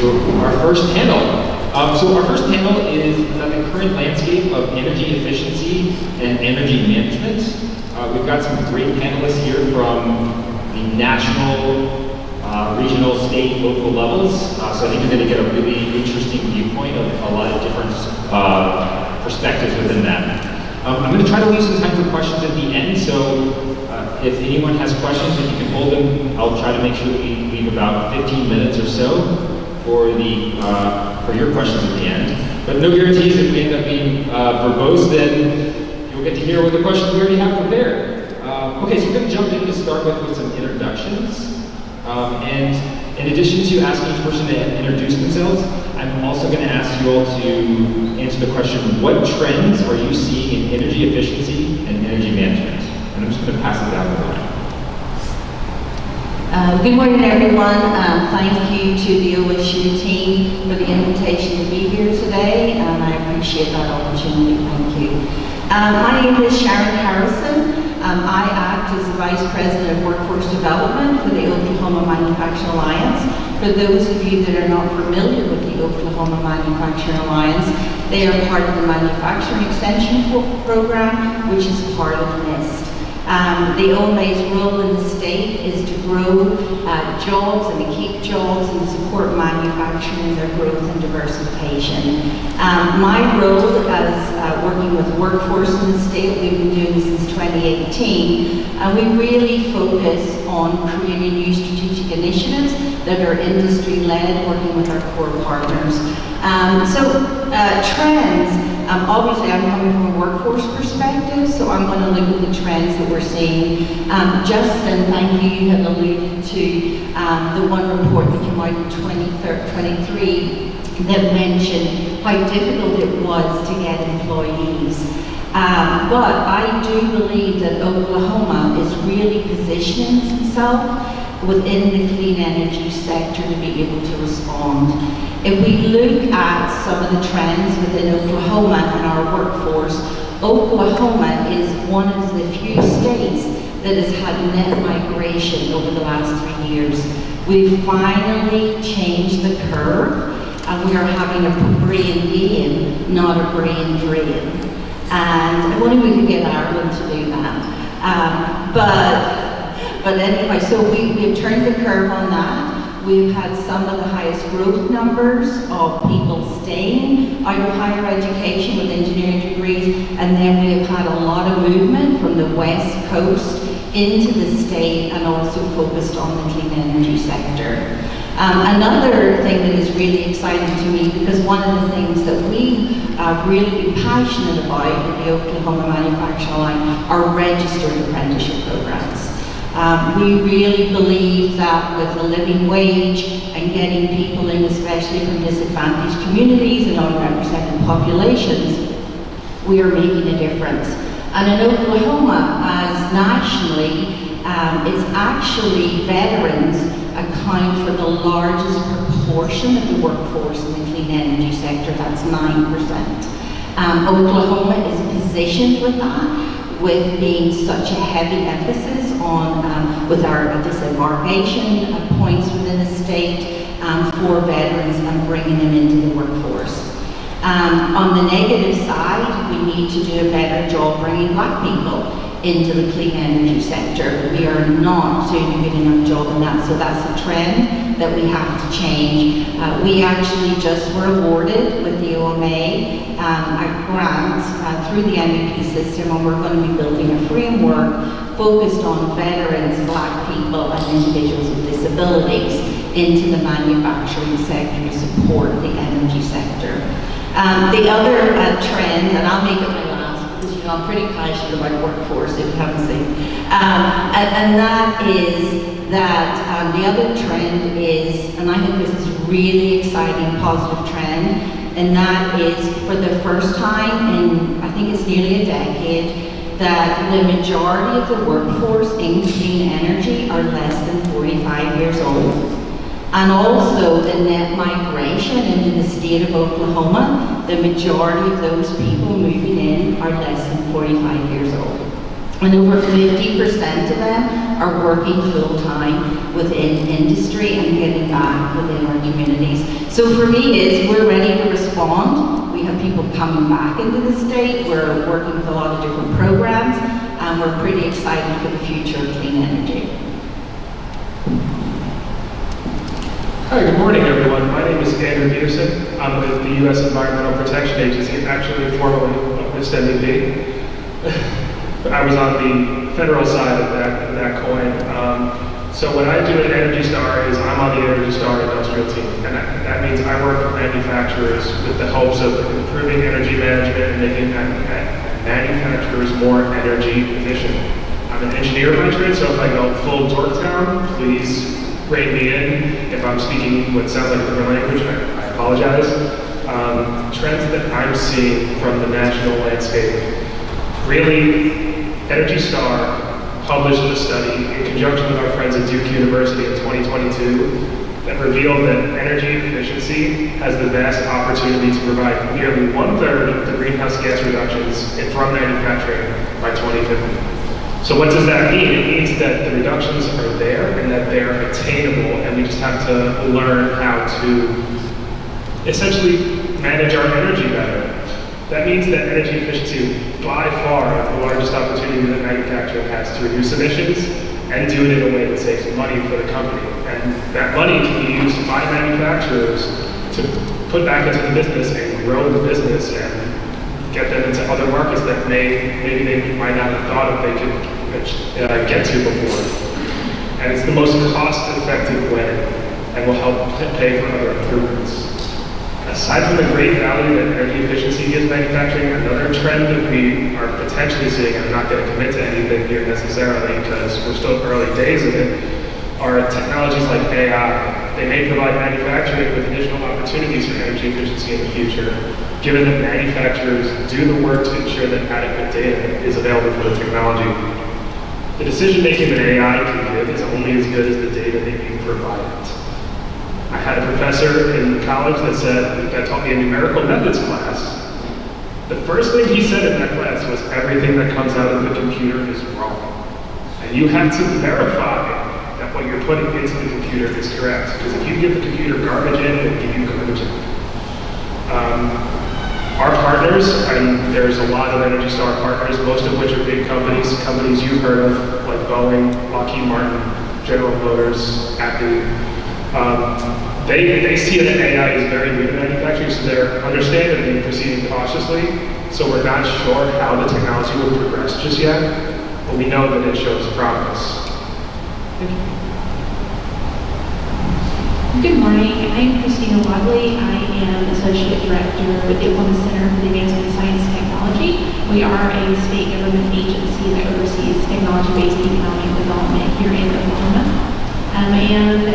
our first panel. So our first panel is the current landscape of energy efficiency and energy management. We've got some great panelists here from the national, regional, state, local levels. So I think you're going to get a really interesting viewpoint of a lot of different perspectives within that. I'm going to try to leave some time for questions at the end, so if anyone has questions, if you can hold them, I'll try to make sure that we leave about 15 minutes or so for your questions at the end. But no guarantees. If we end up being verbose, then you'll get to hear what the questions we already have prepared. Okay, so we're going to jump in to start with some introductions. And in addition to asking each person to introduce themselves, I'm also going to ask you all to answer the question, what trends are you seeing in energy efficiency and energy management? And I'm just going to pass it down the line. Good morning, everyone. Thank you to the OSU team for the invitation to be here today, and I appreciate that opportunity. Thank you. My name is Sharon Harrison. I act as the Vice President of Workforce Development for the Oklahoma Manufacturing Alliance. For those of you that are not familiar with the Oklahoma Manufacturing Alliance, they are part of the Manufacturing Extension Program, which is part of NIST. The OMA's role in the state is to grow jobs and to keep jobs and to support manufacturing, their growth and diversification. My role as working with workforce in the state, we've been doing this since 2018, and we really focus on creating new strategic initiatives that are industry-led, working with our core partners. Trends. Obviously, I'm coming from a workforce perspective, so I'm going to look at the trends that we're seeing. Justin, thank you, you have alluded to the one report that came out in 2023 that mentioned how difficult it was to get employees. But I do believe that Oklahoma is really positioning itself within the clean energy sector to be able to respond. If we look at some of the trends within Oklahoma and our workforce, Oklahoma is one of the few states that has had net migration over the last 3 years. We've finally changed the curve, and we are having a brain gain, not a brain drain. And if only we could get Ireland to do that. But anyway, so we've turned the curve on that. We've had some of the highest growth numbers of people staying out of higher education with engineering degrees, and then we have had a lot of movement from the West Coast into the state and also focused on the clean energy sector. Another thing that is really exciting to me, because one of the things that we really been passionate about at the Oklahoma Manufacturing Alliance are registered apprenticeship programs. We really believe that with a living wage and getting people in, especially from disadvantaged communities and unrepresented populations, we are making a difference. And in Oklahoma, as nationally, it's actually veterans account for the largest proportion of the workforce in the clean energy sector. That's 9%. Oklahoma is positioned with that, with being such a heavy emphasis on, with our disembarkation points within the state for veterans and bringing them into the workforce. On the negative side, we need to do a better job bringing Black people into the clean energy sector. We are not doing a good enough job in that, so that's a trend that we have to change. We actually just were awarded with the OMA a grant through the MEP system, and we're going to be building a framework focused on veterans, Black people, and individuals with disabilities into the manufacturing sector to support the energy sector. The other trend, and I'll make it my last, because I'm pretty passionate about workforce, if you haven't seen, and that is that the other trend is, and I think this is a really exciting, positive trend, and that is for the first time in, I think it's nearly a decade, that the majority of the workforce in clean energy are less than 45 years old. And also the net migration into the state of Oklahoma, the majority of those people moving in are less than 45 years old. And over 50% of them are working full-time within industry and giving back within our communities. So for me, we're ready to respond. We have people coming back into the state. We're working with a lot of different programs, and we're pretty excited for the future of clean energy. Hi, good morning, everyone. My name is Andrew Peterson. I'm with the U.S. Environmental Protection Agency, actually formerly of this MVP. I was on the federal side of that coin. So what I do at Energy Star is I'm on the Energy Star industrial team, and that means I work with manufacturers with the hopes of improving energy management and making manufacturers more energy efficient. I'm an engineer by trade, so if I go full Dorktown, please rein me in. If I'm speaking what sounds like a different language, I apologize. Trends that I'm seeing from the national landscape. Really, Energy Star published a study in conjunction with our friends at Duke University in 2022 that revealed that energy efficiency has the vast opportunity to provide nearly 1/3 of the greenhouse gas reductions from manufacturing by 2050. So what does that mean? It means that the reductions are there and that they're attainable, and we just have to learn how to essentially manage our energy better. That means that energy efficiency by far is the largest opportunity that manufacturing has to reduce emissions and do it in a way that saves money for the company. And that money can be used by manufacturers to put back into the business and grow the business and get them into other markets that maybe they might not have thought of they could get to before. And it's the most cost-effective way and will help pay for other improvements. Aside from the great value that energy efficiency gives manufacturing, another trend that we are potentially seeing, and I'm not going to commit to anything here necessarily because we're still early days of it, are technologies like AI. They may provide manufacturing with additional opportunities for energy efficiency in the future, given that manufacturers do the work to ensure that adequate data is available for the technology. The decision-making that AI can give is only as good as the data that you provide it. I had a professor in college that taught me a numerical methods class. The first thing he said in that class was everything that comes out of the computer is wrong. And you have to verify that what you're putting into the computer is correct. Because if you give the computer garbage in, it'll give you garbage out. Our partners, and there's a lot of Energy Star partners, most of which are big companies you've heard of, like Boeing, Lockheed Martin, General Motors, Apple. They see that AI is very new to manufacturing, so they're understandably proceeding cautiously. So we're not sure how the technology will progress just yet, but we know that it shows promise. Thank you. Good morning, I'm Christina Wadley. I am Associate Director with the Oklahoma Center for the Advancement of Science and Technology. We are a state government agency that oversees technology-based economic development here in Oklahoma. And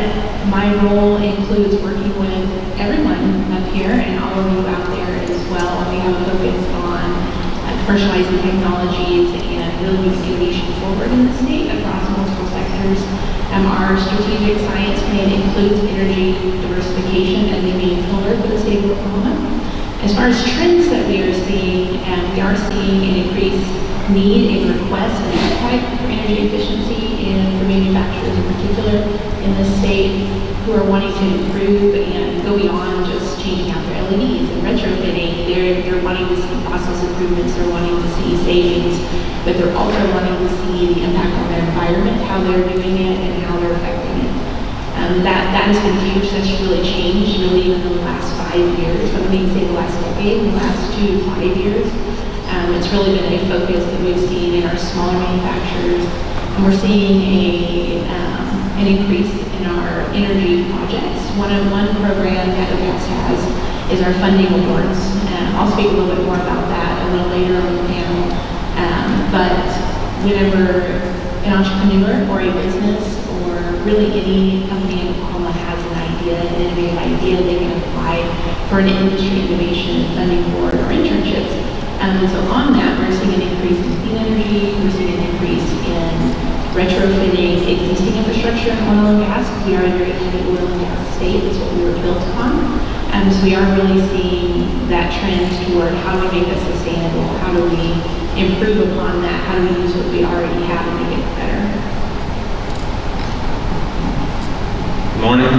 my role includes working with everyone up here and all of you out there as well. We have a focus on commercializing technologies and really moving innovation forward in the state across multiple sectors. Our strategic science plan includes energy diversification as a main pillar for the state of Oklahoma. As far as trends that we are seeing an increased need and request and appetite for energy efficiency and for manufacturers in particular in the state who are wanting to improve and go beyond just changing out their LEDs and retrofitting. They're wanting to see process improvements, they're wanting to see savings, but they're also wanting to see the impact on their environment, how they're doing it and how they're affecting it. That has been huge. That's really changed really in the last 5 years. I mean, say the last decade, the last 2 to 5 years. It's really been a focus that we've seen in our smaller manufacturers, and we're seeing an increase in our energy projects. One program that OPAS has is our funding awards. I'll speak a little bit more about that a little later on the panel. But whenever an entrepreneur or a business or really any company in Oklahoma has an idea, an innovative idea, they can apply for an industry innovation funding board or internships. And so on that, we're seeing an increase in clean energy, we're seeing an increase in retrofitting existing infrastructure in oil and gas. We are a very heavy oil and gas state, that's what we were built upon. So we are really seeing that trend toward how do we make this sustainable, how do we improve upon that? How do we use what we already have and make it better? Good morning.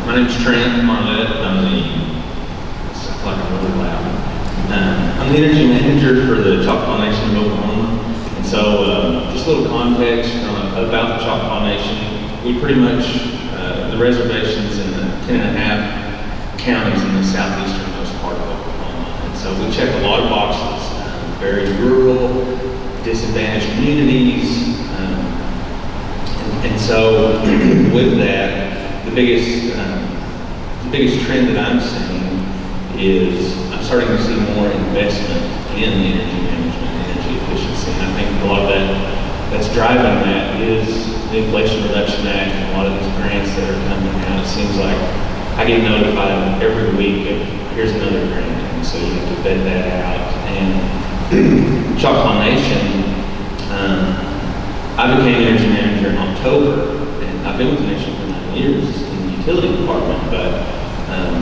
My name is Trent Marlette. I'm really loud. I'm the energy manager for the Choctaw Nation of Oklahoma. And so, just a little context about the Choctaw Nation. We pretty much, the reservations in the 10.5 counties in the southeasternmost part of Oklahoma. And so we check a lot of boxes, very rural, disadvantaged communities. And so with that, the biggest trend that I'm seeing is I'm starting to see more investment in energy management, energy efficiency. And I think a lot of that's driving that is the Inflation Reduction Act and a lot of these grants that are coming out. It seems like I get notified every week of here's another grant, and so you have to vet that out. And Choctaw Nation, I became energy manager in October, and I've been with the nation for 9 years in the utility department. But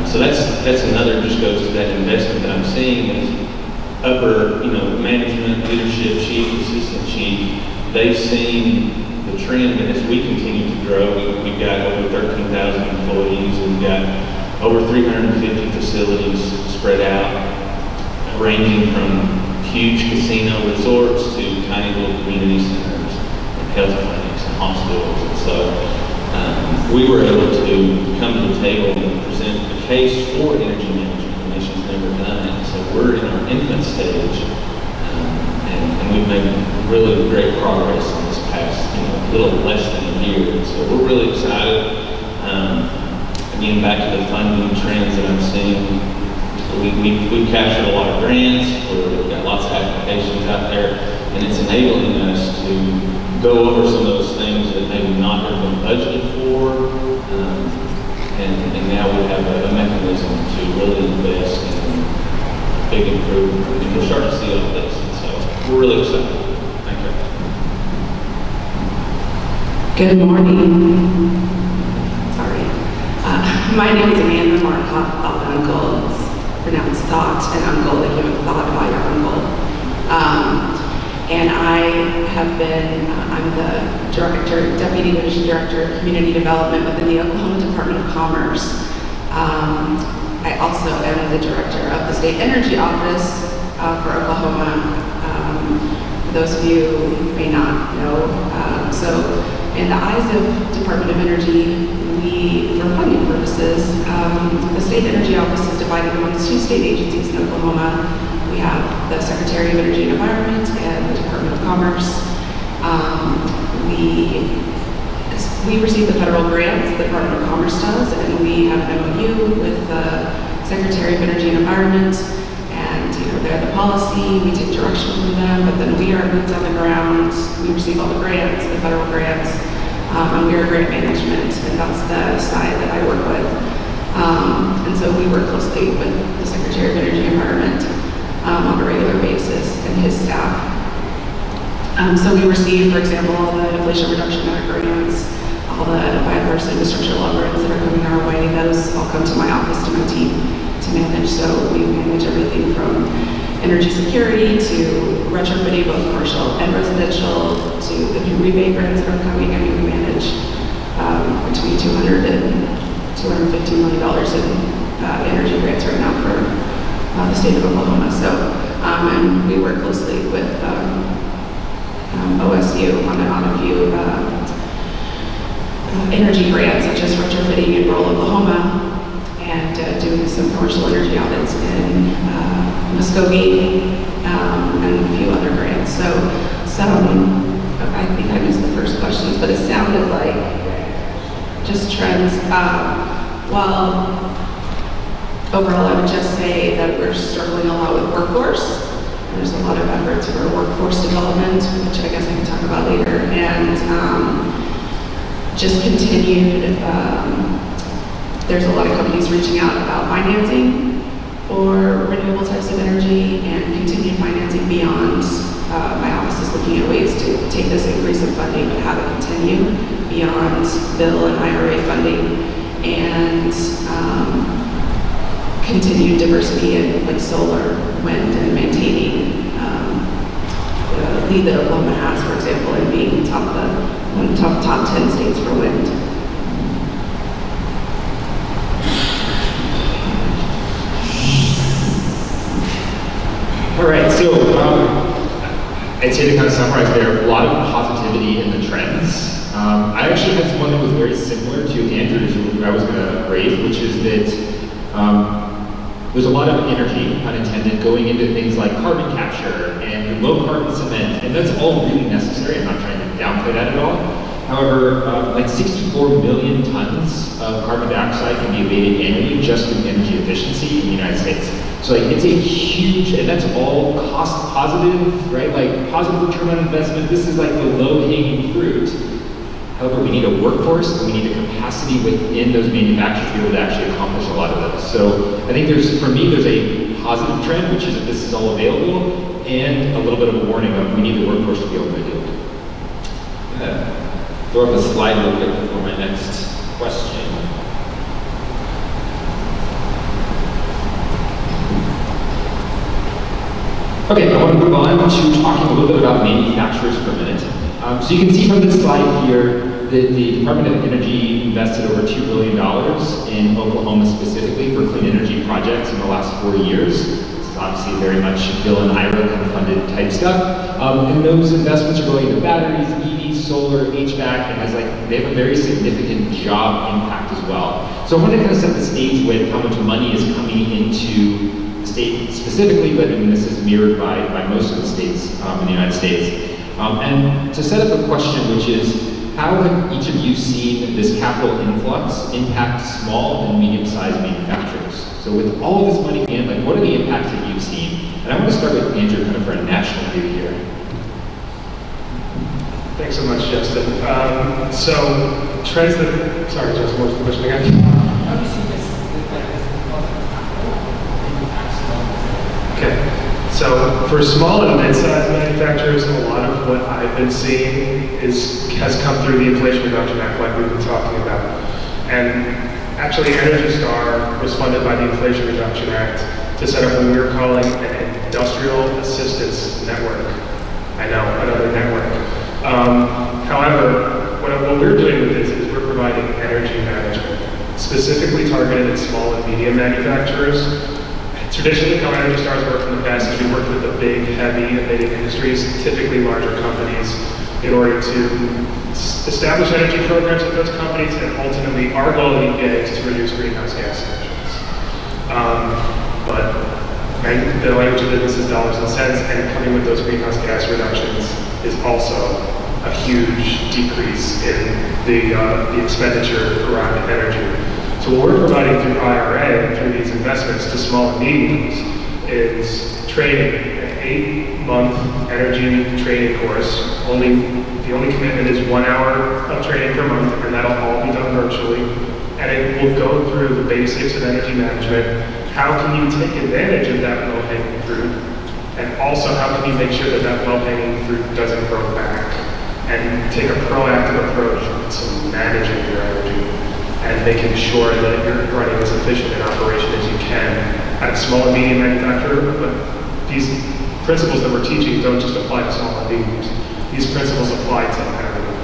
so that's another, just goes to that investment that I'm seeing is upper, management, leadership, chief, assistant chief. They've seen the trend that as we continue to grow, we've got over 13,000 employees. We've got over 350 facilities spread out, ranging from huge casino resorts to tiny little community centers, health clinics, and hospitals. And so we were able to come to the table and present a case for energy management. The nation's never done it. So we're in our infant stage, and we've made really great progress in this past, little less than a year. And so we're really excited. Again, back to the funding trends that I'm seeing. We've captured a lot of grants, we've got lots of applications out there, and it's enabling us to go over some of those things that maybe not have been budgeted for, and now we have a mechanism to really invest in big improvement, and we're starting to see all this, and so we're really excited. Thank you. Good morning. Sorry. My name is Amanda Marcotte, Uncle. It's pronounced thought, and uncle, like you have thought about your uncle. And I have been, I'm the Deputy Division Director of Community Development within the Oklahoma Department of Commerce. I also am the Director of the State Energy Office for Oklahoma. For those of you who may not know, so in the eyes of Department of Energy, for funding purposes, the State Energy Office is divided amongst 2 state agencies in Oklahoma. We have the Secretary of Energy and Environment and the Department of Commerce. We receive the federal grants, the Department of Commerce does, and we have an MOU with the Secretary of Energy and Environment, and they're the policy, we take direction from them, but then we are boots on the ground, we receive all the grants, the federal grants, and we are grant management, and that's the side that I work with. And so we work closely with the Secretary of Energy and Environment on a regular basis and his staff. So we receive, for example, all the Inflation Reduction Act grants, all the bipartisan infrastructure law grants that are coming our way. Those all come to my office, to my team to manage. So we manage everything from energy security to retrofitting both commercial and residential to the new rebate grants that are coming. I mean, we manage between $200 and $250 million in energy grants right now for the state of Oklahoma. So, and we work closely with OSU on a few energy grants, such as retrofitting in rural Oklahoma and doing some commercial energy audits in Muskogee and a few other grants. So I think I missed the first questions, but it sounded like just trends. Well, overall, I would just say that we're struggling a lot with workforce. There's a lot of efforts for workforce development, which I guess I can talk about later, and just continued, there's a lot of companies reaching out about financing for renewable types of energy and continued financing beyond. My office is looking at ways to take this increase in funding but have it continue beyond bill and IRA funding, and continued diversity in like solar, wind, and maintaining lead that Oklahoma has, for example, in being one of the top 10 states for wind. All right, so I'd say to kind of summarize there, a lot of positivity in the trends. I actually had one that was very similar to Andrew's who I was going to raise, which is that there's a lot of energy, pun intended, going into things like carbon capture and low carbon cement, and that's all really necessary. I'm not trying to downplay that at all. However, like 64 million tons of carbon dioxide can be abated annually just through energy efficiency in the United States. So like it's a huge, and that's all cost positive, right? Like positive return on investment. This is like the low-hanging fruit. However, we need a workforce and we need a capacity within those manufacturers to be able to actually accomplish a lot of those. So I think for me, there's a positive trend, which is that this is all available, and a little bit of a warning of we need the workforce to be able to do it. Throw up a slide real quick before my next question. Okay, I want to move on to talking a little bit about manufacturers for a minute. So you can see from this slide here that the Department of Energy invested over $2 billion in Oklahoma specifically for clean energy projects in the last 4 years. This is obviously very much Bill and Ira kind of funded type stuff. And those investments are going into batteries, EVs, solar, HVAC, and they have a very significant job impact as well. So I want to kind of set the stage with how much money is coming into the state specifically, but I mean, this is mirrored by most of the states in the United States. And to set up a question, which is, how have each of you seen this capital influx impact small and medium-sized manufacturers? So with all of this money in, like, what are the impacts that you've seen? And I want to start with Andrew, kind of for a national view here. Thanks so much, Justin. So trends that, sorry, Justin, what was the question again? How do you see this Okay. So for small and mid-sized manufacturers, a lot of what I've been seeing has come through the Inflation Reduction Act, like we've been talking about. And actually, Energy Star was funded by the Inflation Reduction Act to set up what we're calling an industrial assistance network. I know, another network. However, what we're doing with this is we're providing energy management, specifically targeted at small and medium manufacturers. Traditionally, how Energy Stars worked in the past is we worked with the big, heavy emitting industries, typically larger companies, in order to establish energy programs at those companies, and ultimately our goal at EPA is to reduce greenhouse gas emissions. But the language of business is dollars and cents, and coming with those greenhouse gas reductions is also a huge decrease in the expenditure around energy. So what we're providing through IRA, through these investments to small and mediums, is training, an 8-month energy training course. The only commitment is 1 hour of training per month, and that'll all be done virtually. And it will go through the basics of energy management. How can you take advantage of that low-hanging fruit? And also, how can you make sure that that low-hanging fruit doesn't grow back? And take a proactive approach to managing your energy and making sure that you're running as efficient an operation as you can at a small and medium manufacturer. But these principles that we're teaching don't just apply to small and mediums. These principles apply to everyone.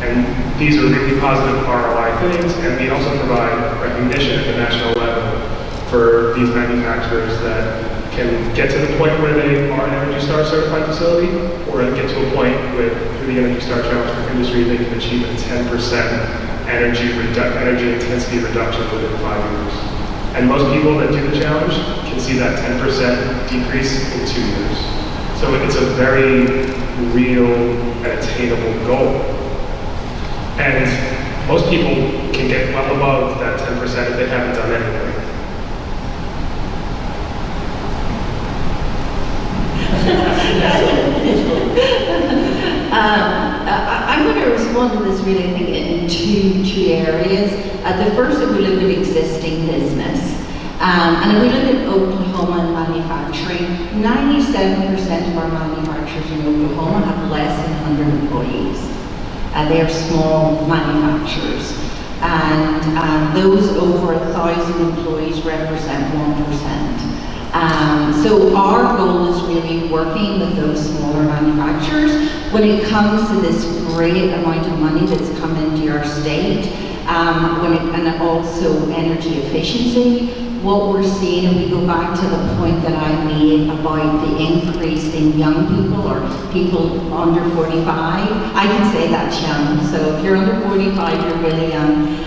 And these are really positive ROI things, and we also provide recognition at the national level for these manufacturers that can get to the point where they are an Energy Star certified facility, or get to a point where through the Energy Star Challenge for Industry they can achieve a 10% energy intensity reduction within 5 years. And most people that do the challenge can see that 10% decrease in 2 years. So it's a very real and attainable goal. And most people can get well above that 10% if they haven't done anything. I'm going to respond to this really, I think, in two areas. The first, if we look at existing business, and if we look at Oklahoma and manufacturing, 97% of our manufacturers in Oklahoma have less than 100 employees. They are small manufacturers. And those over 1,000 employees represent 1%. So our goal is really working with those smaller manufacturers. When it comes to this great amount of money that's come into our state, and also energy efficiency, what we're seeing, and we go back to the point that I made about the increase in young people or people under 45. I can say that's young, so if you're under 45, you're really young.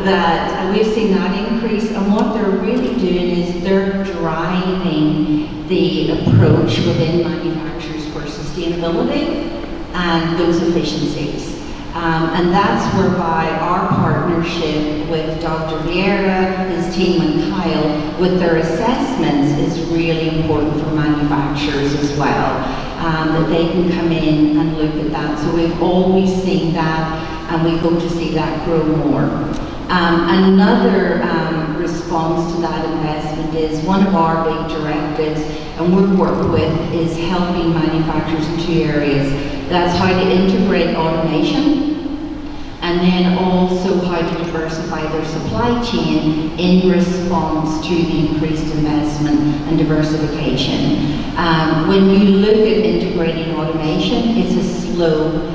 That we've seen that increase, and what they're really doing is they're driving the approach within manufacturers for sustainability and those efficiencies. And that's whereby our partnership with Dr. Vieira, his team and Kyle, with their assessments is really important for manufacturers as well. That they can come in and look at that. So we've always seen that, and we hope to see that grow more. Another response to that investment is one of our big directives, and we work with, is helping manufacturers in two areas. That's how to integrate automation, and then also how to diversify their supply chain in response to the increased investment and diversification. When you look at integrating automation, it's a slow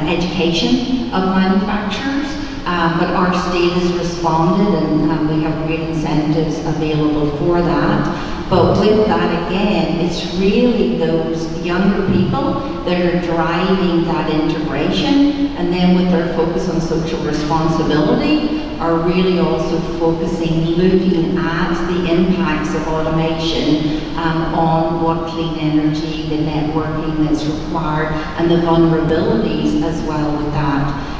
education of manufacturers. But our state has responded, and we have great incentives available for that. But with that again, it's really those younger people that are driving that integration, and then with their focus on social responsibility, are really also focusing, looking at the impacts of automation on what clean energy, the networking that's required, and the vulnerabilities as well with that.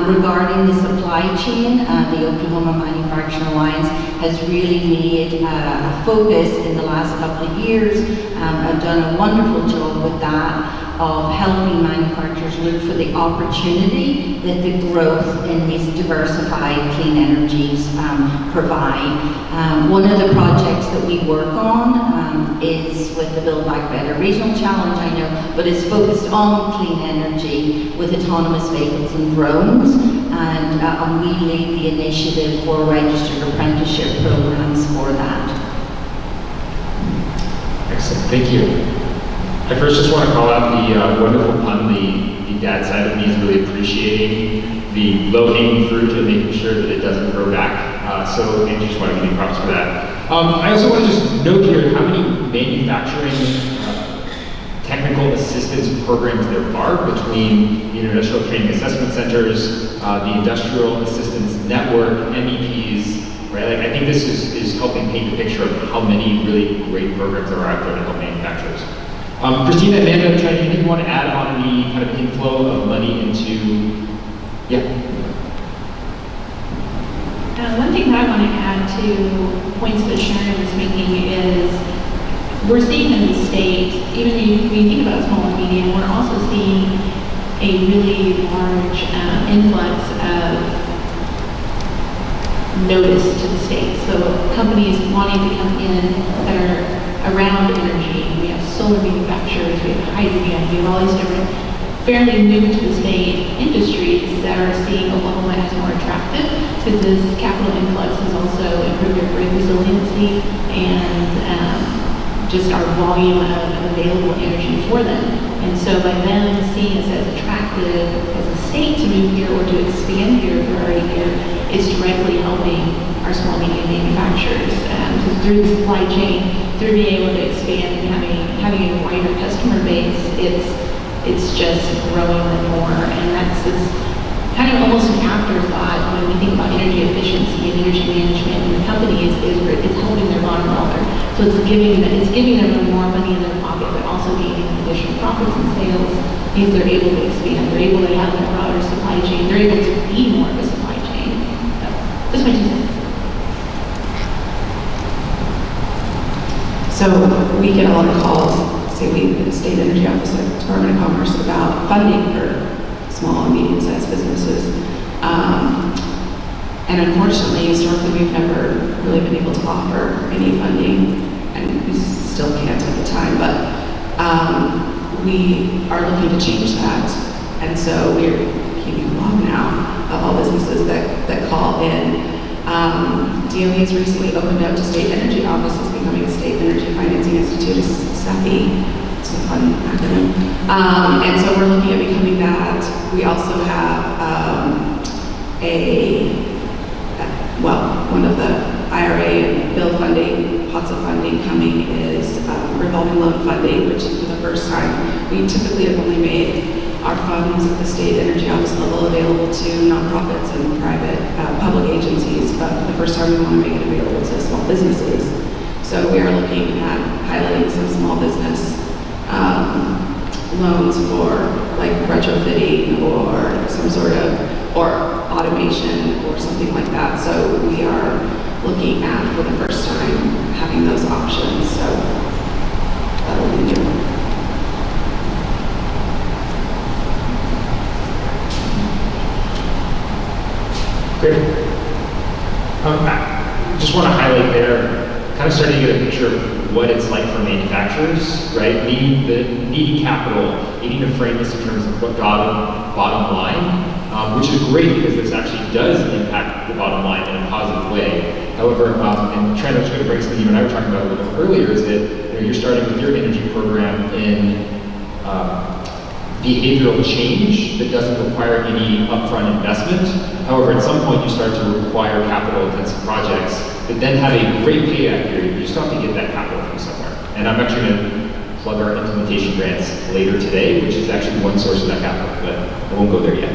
Regarding the supply chain, the Oklahoma Manufacturing Alliance has really made a focus in the last couple of years. I've done a wonderful job with that, of helping manufacturers look for the opportunity that the growth in these diversified clean energies provide. One of the projects that we work on is with the Build Back Better Regional Challenge, I know, but it's focused on clean energy with autonomous vehicles and drones, and we lead the initiative for registered apprenticeship programs for that. Excellent, thank you. I first just want to call out the wonderful pun. The dad side of me is really appreciating the low-hanging fruit and making sure that it doesn't grow back. So Andrew, just want to give you props for that. I also want to just note here how many manufacturing technical assistance programs there are between the International Training Assessment Centers, the Industrial Assistance Network, MEPs, right? Like, I think this is helping paint a picture of how many really great programs there are out there to help manufacturers. Christina, Amanda, Trent, anything you want to add on the kind of inflow of money into, yeah? One thing that I want to add to points that Sharon was making is we're seeing in the state, even when you think about small and medium, we're also seeing a really large influx of notice to the state. So companies wanting to come in that are around energy. We have solar manufacturers, we have hydrogen, we have all these different fairly new to the state industries that are seeing Oklahoma as more attractive, because this capital influx has also improved our grid resiliency and just our volume of available energy for them. And so by them seeing us as attractive as a state to move here or to expand here, if we're already here, it's directly helping our small medium manufacturers. So through the supply chain, through being able to expand and having a wider customer base, it's just growing them more. And that's kind of almost an afterthought when we think about energy efficiency and energy management in the company. It's helping their bottom dollar. So it's giving them more money in their pocket, but also gaining additional profits and sales because they're able to expand. They're able to have a broader supply chain. They're able to be more of a supply chain. So, that's my 2 cents. So we get a lot of calls, say we, the State Energy Office at the Department of Commerce, about funding for small and medium-sized businesses. And unfortunately, historically, we've never really been able to offer any funding, and we still can't at the time, but we are looking to change that. And so we're keeping a log now of all businesses that call in, DOE has recently opened up to state energy offices, becoming a state energy financing institute, is SEFI. It's a fun acronym. And so we're looking at becoming that. We also have one of the IRA bill funding, pots of funding coming is revolving loan funding, which is for the first time. We typically have only made our funds at the state energy office level available to nonprofits and private public agencies, but for the first time we want to make it available to small businesses. So we are looking at piloting some small business loans for like retrofitting or some sort of, or automation or something like that. So we are looking at, for the first time, having those options. So that'll be new. Great. I just want to highlight there, kind of starting to get a picture of what it's like for manufacturers, right? Needing capital, needing to frame this in terms of what bottom line, which is great because this actually does impact the bottom line in a positive way. However, and Trent, I was going to bring something you and I were talking about a little bit earlier, is that you're starting with your energy program in behavioral change that doesn't require any upfront investment. However, at some point you start to require capital-intensive projects that then have a great payback period, but you still have to get that capital from somewhere. And I'm actually going to plug our implementation grants later today, which is actually one source of that capital, but I won't go there yet.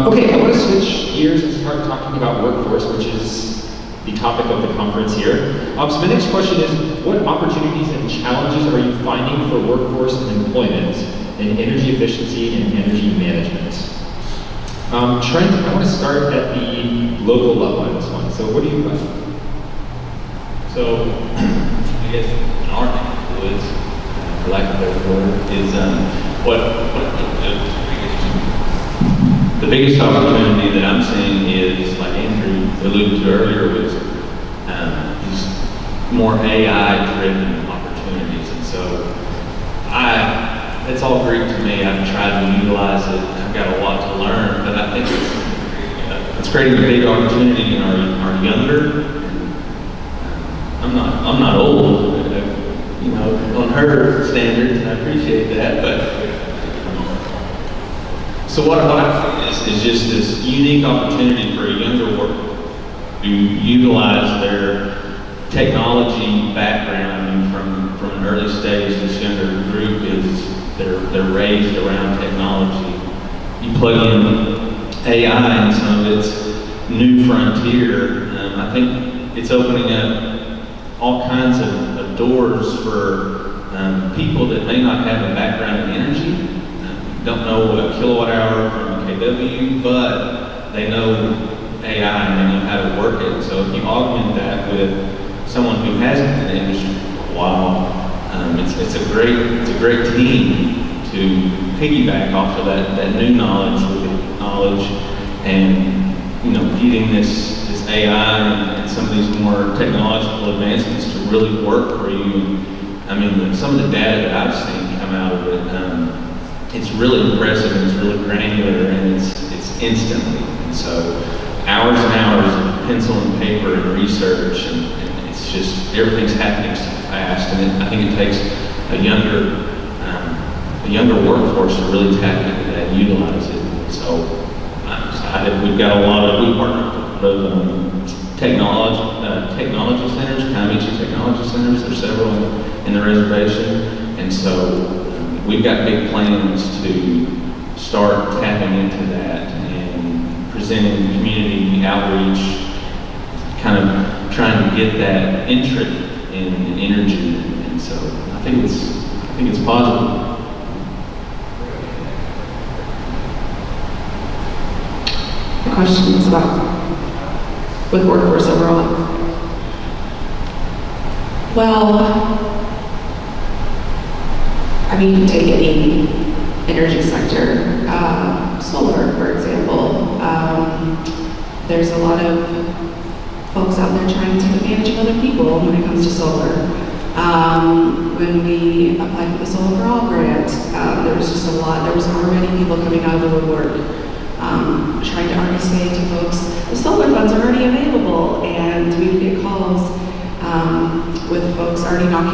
Okay, I want to switch gears and start talking about workforce, which is the topic of the conference here. So my next question is, what opportunities and challenges are you finding for workforce and employment in energy efficiency and energy management? Trent, I want to start at the local level on this one. So what do you think? So, I guess in our neck of the woods, for lack of a better word, is the biggest opportunity that I'm seeing is, like Andrew alluded to earlier, was these more AI-driven opportunities. And so, it's all Greek to me. I've tried to utilize it. I've got a lot to learn, but I think it's creating a big opportunity in our younger. I'm not old, you know, on her standards, and I appreciate that. But so what I see is just this unique opportunity for a younger worker to utilize their technology background. And from an early stage, this younger group is they're raised around technology. You plug in AI and some of its new frontier, I think it's opening up all kinds of doors for people that may not have a background in energy, don't know a kilowatt hour from KW, but they know AI and they know how to work it. So if you augment that with someone who hasn't been in the industry for a while, it's a great team to piggyback off of that new knowledge and getting this AI and some of these more technological advancements to really work for you. I mean, some of the data that I've seen come out of it, it's really impressive and it's really granular and it's instantly. And so hours and hours of pencil and paper and research and it's just everything's happening so fast, and I think it takes a younger workforce to really tap into that and utilize it. So I'm excited. We've got a lot of, we partner with technology centers, Comanche technology centers. There's several in the reservation, and so we've got big plans to start tapping into that and presenting community outreach, kind of trying to get that interest in energy. And so I think it's positive. Questions about with workforce overall? Well, I mean, you can take any energy sector, solar, for example. There's a lot of folks out there trying to take advantage of other people when it comes to solar. When we applied for the Solar for All grant, there was just a lot. There was already people coming out of the woodwork, trying to already say to folks, the solar funds are already available, and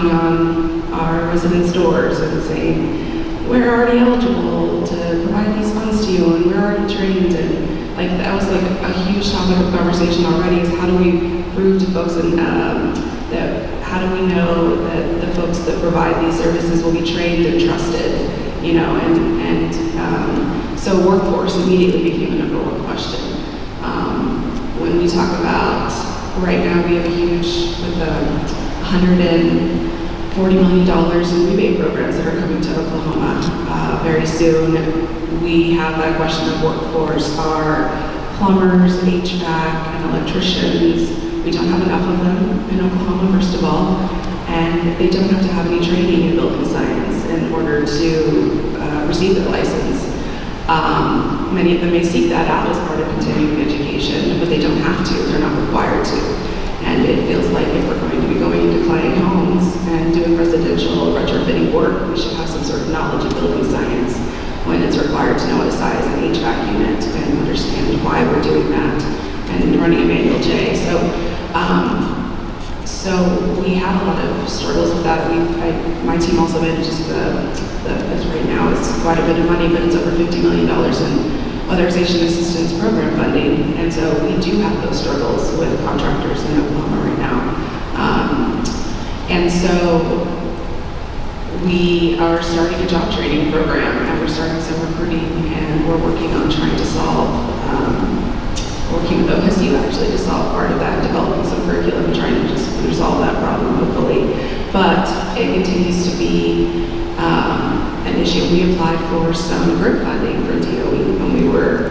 knocking on our residents' doors and saying, we're already eligible to provide these funds to you, and we're already trained, and like that was like a huge topic of conversation already, is how do we prove to folks and that how do we know that the folks that provide these services will be trained and trusted, you know, so workforce immediately became a number one question. When we talk about, right now we have a huge, with $140 million in rebate programs that are coming to Oklahoma very soon. We have that question of workforce. Our plumbers, HVAC, and electricians, we don't have enough of them in Oklahoma, first of all, and they don't have to have any training in building science in order to receive their license. Many of them may seek that out as part of continuing education, but they don't have to, they're not required to. And it feels like if we're going to be going into client homes and doing residential retrofitting work, we should have some sort of knowledge of building science when it's required to know how to size an HVAC unit and understand why we're doing that and running a manual J. So we have a lot of struggles with that. My team also manages as right now it's quite a bit of money, but it's over $50 million in Weatherization Assistance Program funding. And so we do have those struggles with contractors in Oklahoma right now. And so we are starting a job training program, and we're starting some recruiting, and we're working on trying to solve, working with OSU actually to solve part of that, developing some curriculum and trying to just resolve that problem hopefully. But it continues to be an issue. We applied for some group funding for DOE when we were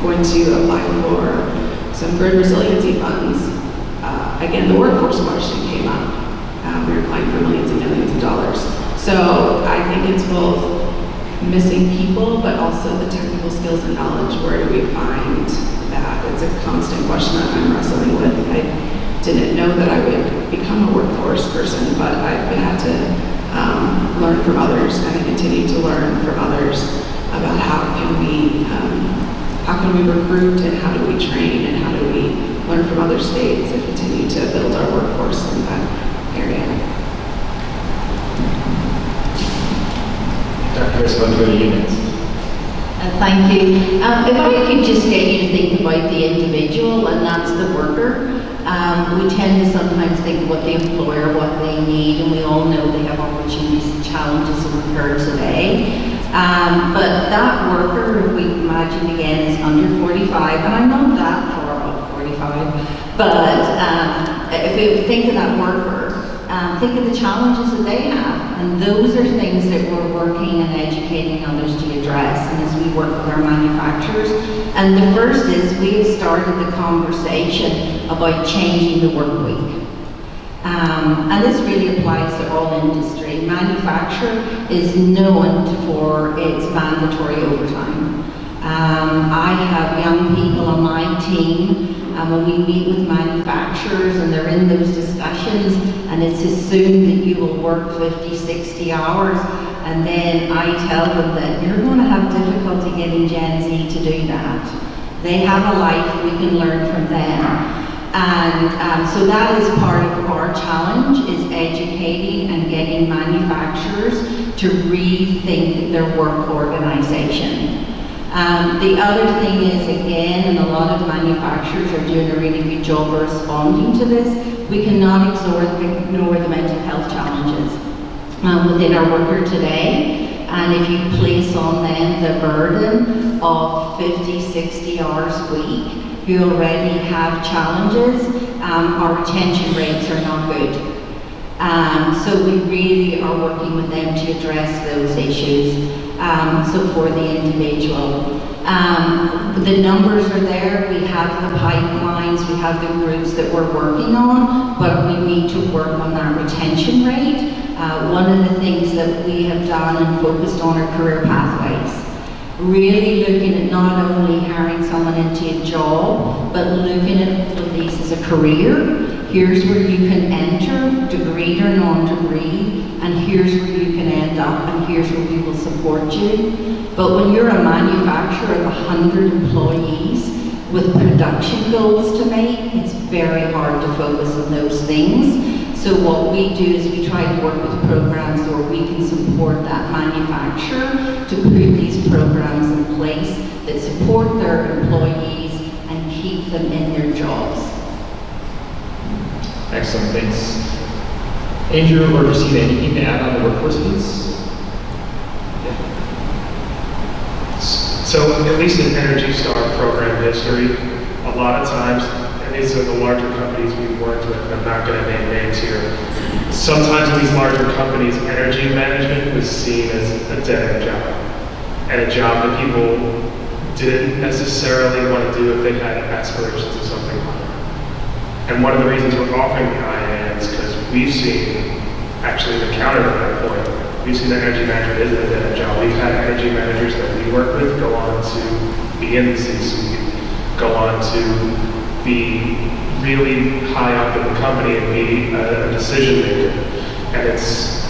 going to apply for some grid resiliency funds. Again, the workforce question came up. We were applying for millions and millions of dollars. So I think it's both missing people, but also the technical skills and knowledge. Where do we find that? It's a constant question that I'm wrestling with. I didn't know that I would become a workforce person, but I've had to learn from others, and I continue to learn from others about how can we recruit, and how do we train, and how do we learn from other states and continue to build our workforce in that area. Dr. Harris, I'm going to go to you next. Thank you. If I could just get you to think about the individual, and that's the worker. We tend to sometimes think about the employer, what they need, and we all know they have opportunities and challenges that occur today. But that worker, if we imagine again, is under 45, and I'm not that far off 45, but if we think of that worker, think of the challenges that they have, and those are things that we're working and educating others to address, and as we work with our manufacturers. And the first is we have started the conversation about changing the work week. And this really applies to all industry. Manufacture is known for its mandatory overtime. I have young people on my team, and when we meet with manufacturers and they're in those discussions, and it's assumed that you will work 50, 60 hours, and then I tell them that you're going to have difficulty getting Gen Z to do that. They have a life, we can learn from them. And so that is part of our challenge, is educating and getting manufacturers to rethink their work organization. The other thing is, again, and a lot of manufacturers are doing a really good job of responding to this, we cannot ignore the mental health challenges within our worker today. And if you place on them the burden of 50, 60 hours a week, who already have challenges, our retention rates are not good. So we really are working with them to address those issues. So for the individual. The numbers are there, we have the pipelines, we have the groups that we're working on, but we need to work on that retention rate. One of the things that we have done and focused on are career pathways. Really looking at not only hiring someone into a job, but looking at all of these as a career. Here's where you can enter, degreed or non-degree, and here's where you can end up, and here's where we will support you. But when you're a manufacturer of 100 employees with production goals to make, it's very hard to focus on those things. So So what we do is we try to work with programs where we can support that manufacturer to put these programs in place that support their employees and keep them in their jobs. Excellent, thanks. Andrew or Christina, anything to add on the workforce piece? So at least in Energy Star program history, a lot of times, and these are the larger companies we've worked with, and I'm not going to name names here, sometimes in these larger companies, energy management was seen as a dead-end job, and a job that people didn't necessarily want to do if they had aspirations of something higher. And one of the reasons we're offering the IAM is because we've seen, actually the counter to that point, we've seen that energy management isn't a dead-end job. We've had energy managers that we work with go on to be in the C-suite, go on to be really high up in the company and be a decision maker. And it's,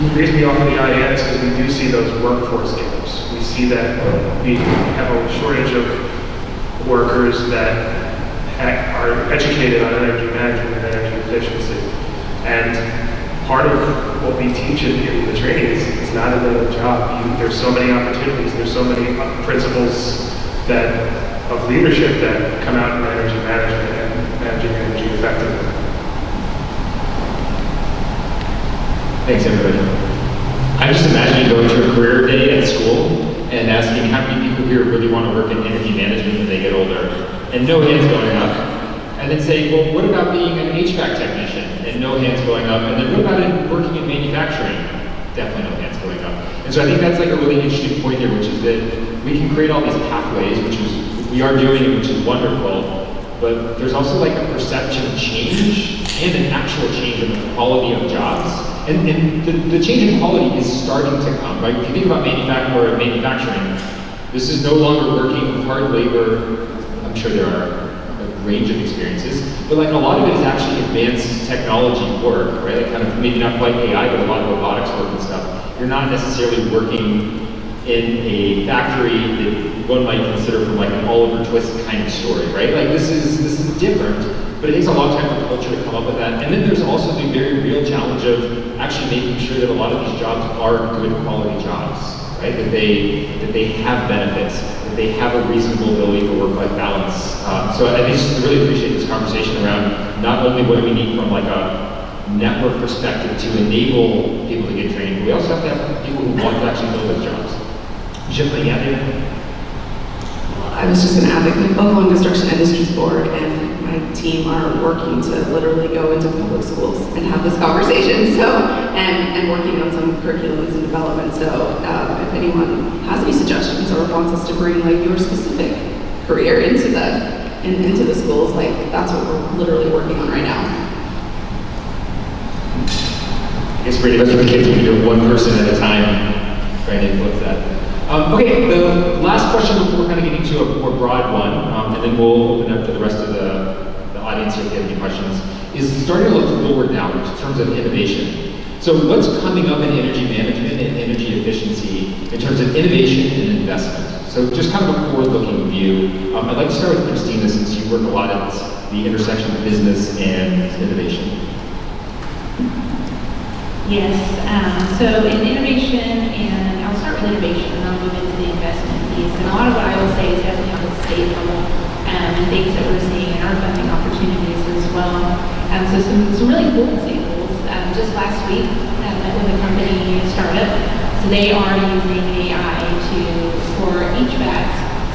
the reason we offer the IAM is because we do see those workforce gaps. We see that we have a shortage of workers that are educated on energy management and energy efficiency. And part of what we teach in the training is it's not a job. There's so many opportunities, there's so many principles of leadership that come out in energy management and managing energy effectively. Thanks, everybody. I'm just imagining going to a career day at school and asking how many people here really want to work in energy management when they get older, and no hands going up. And then saying, well, what about being an HVAC technician? And no hands going up. And then what about working in manufacturing? Definitely no hands going up. And so I think that's like a really interesting point here, which is that we can create all these pathways, which is, we are doing it, which is wonderful, but there's also like a perception change and an actual change in the quality of jobs. And the change in quality is starting to come, right? If you think about manufacturing, this is no longer working with hard labor. I'm sure there are range of experiences, but like a lot of it is actually advanced technology work, right? Like kind of maybe not quite AI, but a lot of robotics work and stuff. You're not necessarily working in a factory that one might consider from like an Oliver Twist kind of story, right? Like this is different, but it takes a long time for culture to come up with that. And then there's also the very real challenge of actually making sure that a lot of these jobs are good quality jobs, right? That they have benefits, that they have a reasonable ability for work-life balance. So I just really appreciate this conversation around not only what do we need from like a network perspective to enable people to get trained, but we also have to have people who want to actually build those jobs. Shifting out here. I was just going to add that the Oklahoma Construction Industries Board and my team are working to literally go into public schools and have this conversation. So, and working on some curriculums and development. So, if anyone has any suggestions or wants us to bring like your specific career into the schools, like that's what we're literally working on right now. It's great. That's what the kids, we can do it one person at a time, trying to influence that. Okay, the last question before we're kind of getting to a more broad one, and then we'll open up to the rest of the audience here if you have any questions, is starting to look forward now in terms of innovation. So what's coming up in energy management and energy efficiency in terms of innovation and investment? So just kind of a forward-looking view. I'd like to start with Christina, since you work a lot at the intersection of business and innovation. Yes, so in innovation, and I'll start with innovation and I'll move into the investment piece. And a lot of what I will say is definitely on the state level and things that we're seeing in our funding opportunities as well. So some really cool examples. Just last week, I met with a company startup. So they are using AI for HVAC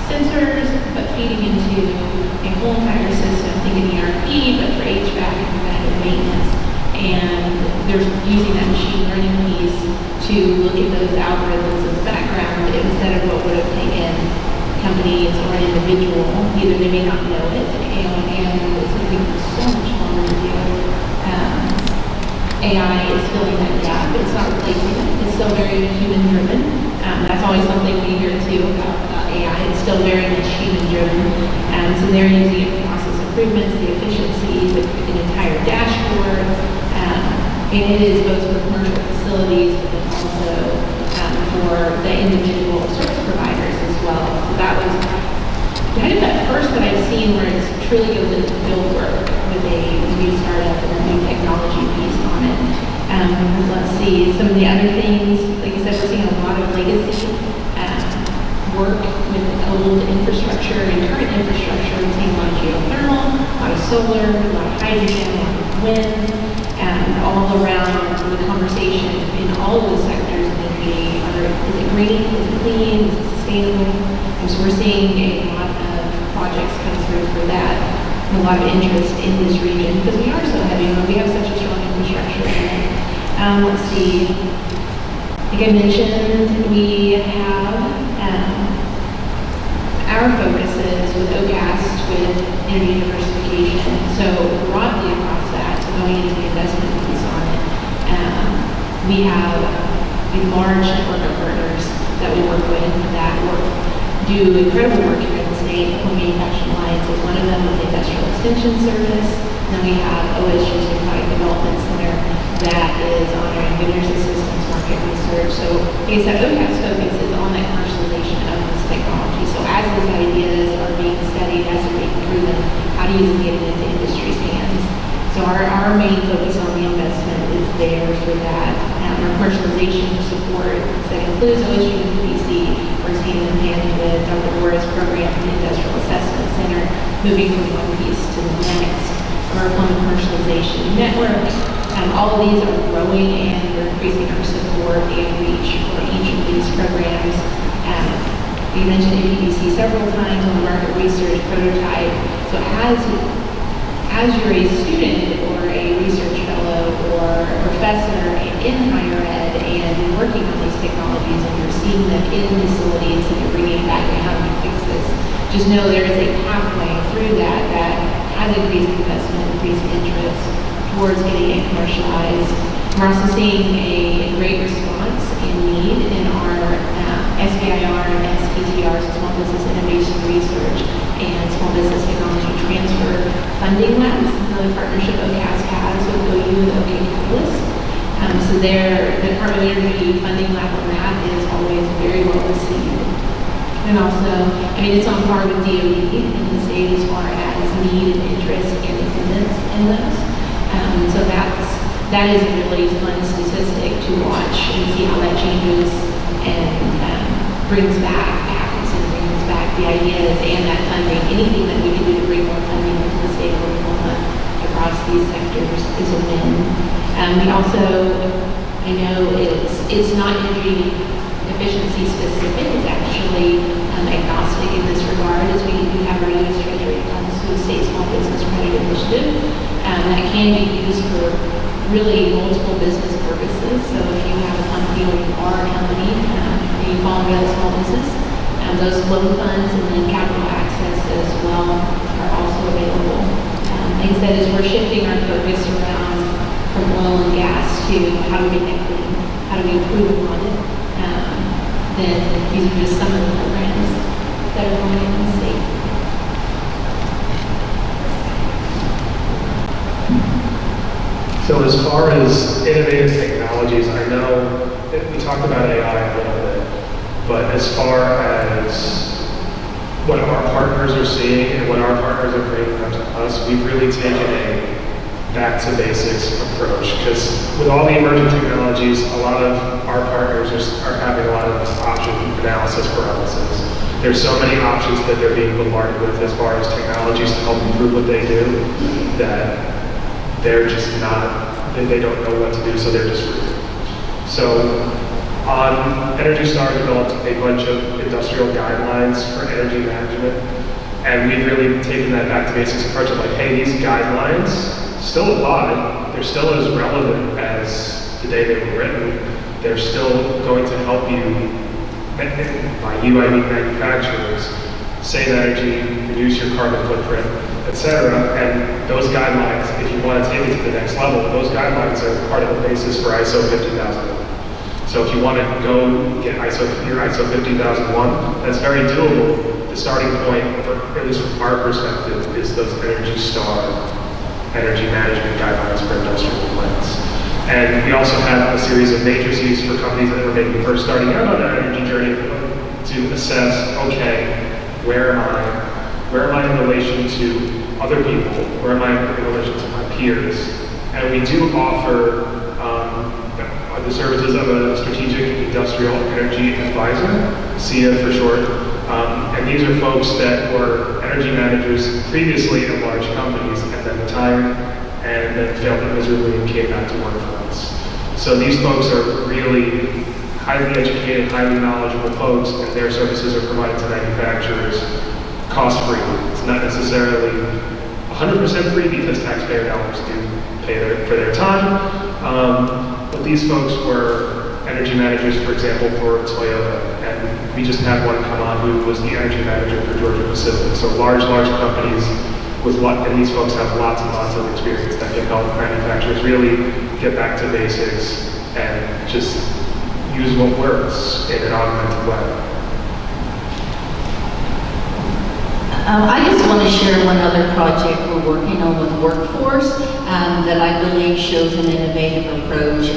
sensors, but feeding into a whole entire system, thinking ERP, but for HVAC and preventative maintenance. And they're using that machine learning piece to look at those algorithms in the background instead of what would have taken companies or an individual. Either they may not know it, and it's going to take so much longer to do. AI is filling that gap. It's not replacing it. It's still very human-driven. That's always something we hear too about AI. It's still very much human-driven. So they're using it for process improvements, the efficiency, an entire dashboard. And it is both for commercial facilities, but then also for the individual service providers as well. So that was kind of that first that I've seen where it's truly goes into field work with a new startup and a new technology piece. work with old infrastructure and current infrastructure. We're seeing a lot of geothermal, a lot of solar, a lot of hydrogen, a lot of wind, and all around the conversation in all of those sectors of energy. Is it green? Is it clean? Is it sustainable? And so we're seeing a lot of projects come through for that, and a lot of interest in this region because we are so heavy. We have such a strong infrastructure in it. Let's see. Like I mentioned, we have our focuses with OCAST with energy diversification. So broadly across that, so going into the investment piece on it, we have a large network of partners that we work with that do incredible work here in the state. Home Manufacturing Alliance is one of them with the Industrial Extension Service. And then we have OSG's New Product Development Center that is honoring beginner's assistance market research. So like I said, OCAST focuses on that commercialization of this technology. So as these ideas are being studied, as they're being proven, how do you get it into industry's hands? So our main focus on the investment is there for that. Our commercialization support that includes OSU and GPC, works hand in hand with Dr. Bora's program in the Industrial Assessment Center, moving from one piece to the next. Our Plumbing Commercialization Network. All of these are growing and we're increasing our support and reach for each of these programs. We mentioned APBC several times on the market research prototype. So as you're a student or a research fellow or a professor in higher ed and you're working on these technologies and you're seeing them in facilities and you're bringing it back and how do you fix this, just know there is a pathway through that has increased investment, increased interest towards getting it commercialized. We're also seeing a great response and need in our SBIR and SPTR, so Small Business Innovation Research and Small Business Technology Transfer Funding Labs, another partnership OCAST has with OU and OK Catalyst. So the Department of Energy funding lab on that is always very well received. And also, it's on par with DOE in the state as far as need and interest and attendance in those. So that is a really fun statistic to watch and see how that changes and brings back the ideas and that funding. Anything that we can do to bring more funding into the state of Oklahoma across these sectors is a win. We also, I know it's not energy efficiency specific, it's actually agnostic in this regard, as we have our U.S. Treasury funds through the State Small Business Credit Initiative that can be used for really multiple business purposes. So if you have a company or you are a company and you fall under the small business, those loan funds and then capital access as well are also available. Like I said, as we're shifting our focus around from oil and gas to how do we make that clean, how do we improve upon it, then these are just some of the programs that are going in the state. So as far as innovative technologies, I know that we talked about AI a little bit, but as far as what our partners are seeing and what our partners are bringing up to us, we've really taken a back to basics approach, because with all the emerging technologies, a lot of our partners are having a lot of option analysis paralysis. There's so many options that they're being bombarded with as far as technologies to help improve what they do, that they're just not, they don't know what to do, so they're just free. So Energy Star developed a bunch of industrial guidelines for energy management, and we've really taken that back to basics approach of like, hey, these guidelines still apply. They're still as relevant as the day they were written. They're still going to help you, by you I mean manufacturers, save energy, reduce your carbon footprint, etc. And those guidelines, if you want to take it to the next level, those guidelines are part of the basis for ISO 50001. So if you want to go get your ISO 50001, that's very doable. The starting point, at least from our perspective, is those Energy Star energy management guidelines for industrial plants. And we also have a series of matrices for companies that are maybe first starting out on an energy journey to assess, okay, where am I in relation to other people? Where am I in relation to my peers? And we do offer the services of a strategic industrial energy advisor, SIA for short, And these are folks that were energy managers previously at large companies and then retired and then failed it miserably and came back to work for us. So these folks are really highly educated, highly knowledgeable folks, and their services are provided to manufacturers cost-free. It's not necessarily 100% free because taxpayer dollars do pay for their time, but these folks were energy managers, for example, for Toyota, and we just had one come on who was the energy manager for Georgia Pacific. So large companies and these folks have lots and lots of experience that can help manufacturers really get back to basics and just use what works in an augmented way. I just want to share one other project we're working on with Workforce that I believe shows an innovative approach.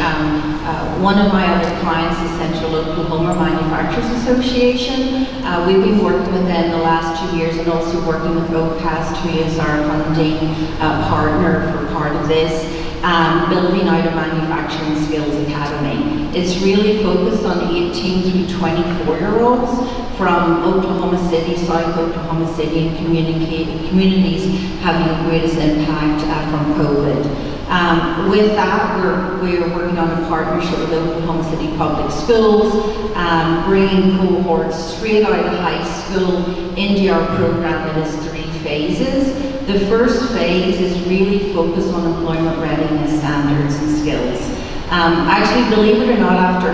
One of my other clients is Central Oklahoma Manufacturers Association. We've been working with them the last 2 years and also working with OPAST, who is our funding partner for part of this. Building out a manufacturing skills academy. It's really focused on 18 through 24-year-olds from Oklahoma City, South Oklahoma City, and communities having the greatest impact from COVID. With that, we're working on a partnership with Oklahoma City Public Schools, bringing cohorts straight out of high school into our program that is 3 phases. The first phase is really focused on employment readiness standards and skills. Actually, believe it or not, after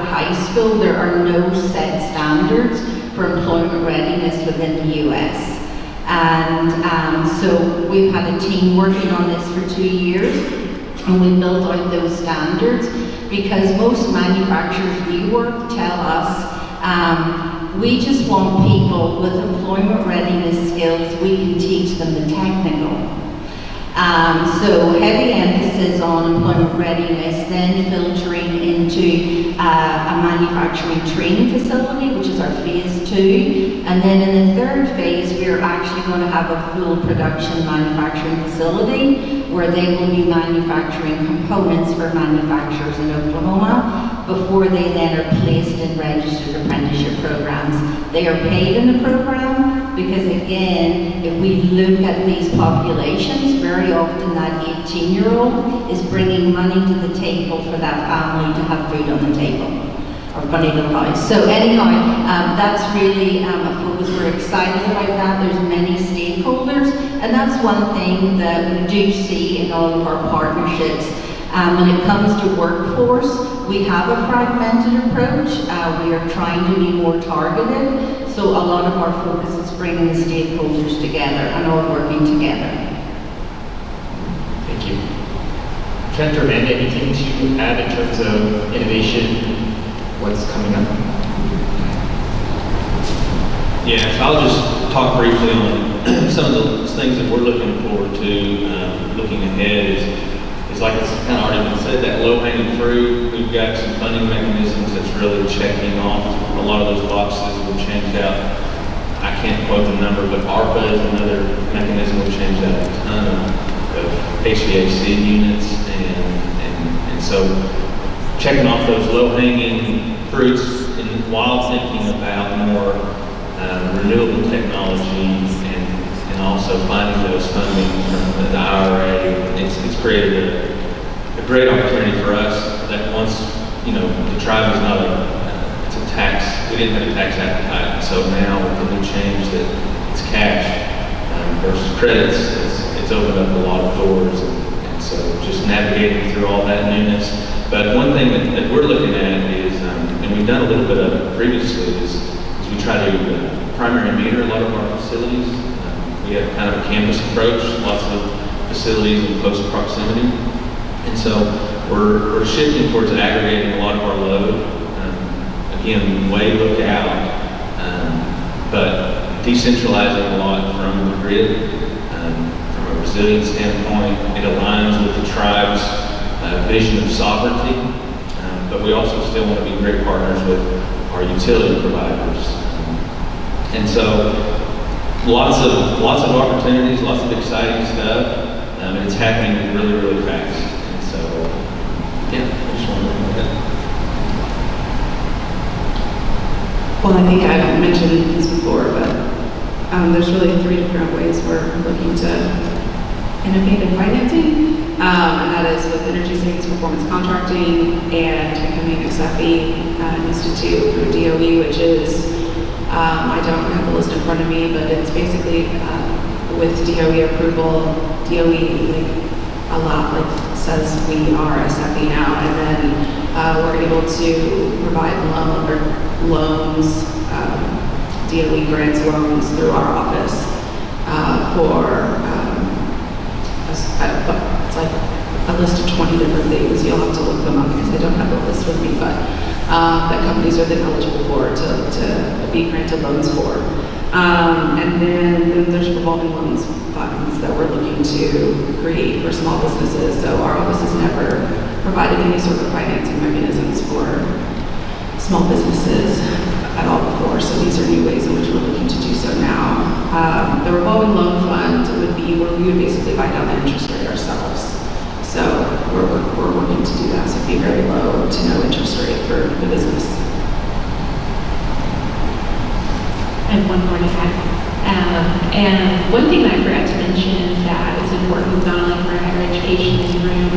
high school, there are no set standards for employment readiness within the U.S. And so we've had a team working on this for 2 years, and we built out those standards because most manufacturers we work tell us we just want people with employment readiness skills. We can teach them the technical. So heavy emphasis on employment readiness, then filtering into a manufacturing training facility, which is our phase 2. And then in the third phase, we're actually going to have a full production manufacturing facility where they will be manufacturing components for manufacturers in Oklahoma before they then are placed in registered apprenticeship programs. They are paid in the program because, again, if we look at these populations, very often that 18-year-old is bringing money to the table for that family to have food on the table or money to the house. So anyhow, that's really a focus. We're excited about that. There's many stakeholders, and that's one thing that we do see in all of our partnerships. When it comes to workforce, we have a fragmented approach. We are trying to be more targeted. So a lot of our focus is bringing the stakeholders together and all working together. Thank you. Trent or Amanda, anything to add in terms of innovation, what's coming up? Yeah, so I'll just talk briefly on some of the things that we're looking forward to. Looking ahead is like it's kind of already been said, that low-hanging fruit. We've got some funding mechanisms that's really checking off a lot of those boxes. We've changed out, I can't quote the number, but ARPA is another mechanism. We've changed out a ton of HVAC units, and so checking off those low-hanging fruits while thinking about more renewable technology and also finding those funding from the IRA. It's created a great opportunity for us that once, the tribe is not it's a tax, we didn't have a tax appetite, so now with the new change that it's cash versus credits, it's opened up a lot of doors, and so just navigating through all that newness. But one thing that we're looking at is, and we've done a little bit of it previously, is we try to primary meter a lot of our facilities. We have kind of a campus approach, lots of facilities in close proximity. And so we're shifting towards aggregating a lot of our load. Again, way look out, but decentralizing a lot from the grid. From a resilience standpoint, it aligns with the tribe's vision of sovereignty, but we also still want to be great partners with our utility providers. And so lots of opportunities, lots of exciting stuff, and it's happening really, really fast. And so, yeah, I just want to look at that. Well, I think I've mentioned this before, but there's really 3 different ways we're looking to innovate in financing, and that is with energy savings performance contracting and becoming a SEPI institute through DOE, which is, I don't have the list in front of me, but it's basically with DOE approval, DOE says we are a SEPI now, and then we're able to provide loans, DOE grants loans through our office for it's like a list of 20 different things. You'll have to look them up because I don't have the list with me, but that companies are then eligible for to be granted loans for. And then there's revolving loans funds that we're looking to create for small businesses. So our office has never provided any sort of financing mechanisms for small businesses at all before. So these are new ways in which we're looking to do so now. The revolving loan fund would be where we would basically buy down the interest rate ourselves. So we're working to do that. So it'd be very low to no interest rate for the business. I have one more to add. And one thing that I forgot to mention that is important not only for higher education in the room,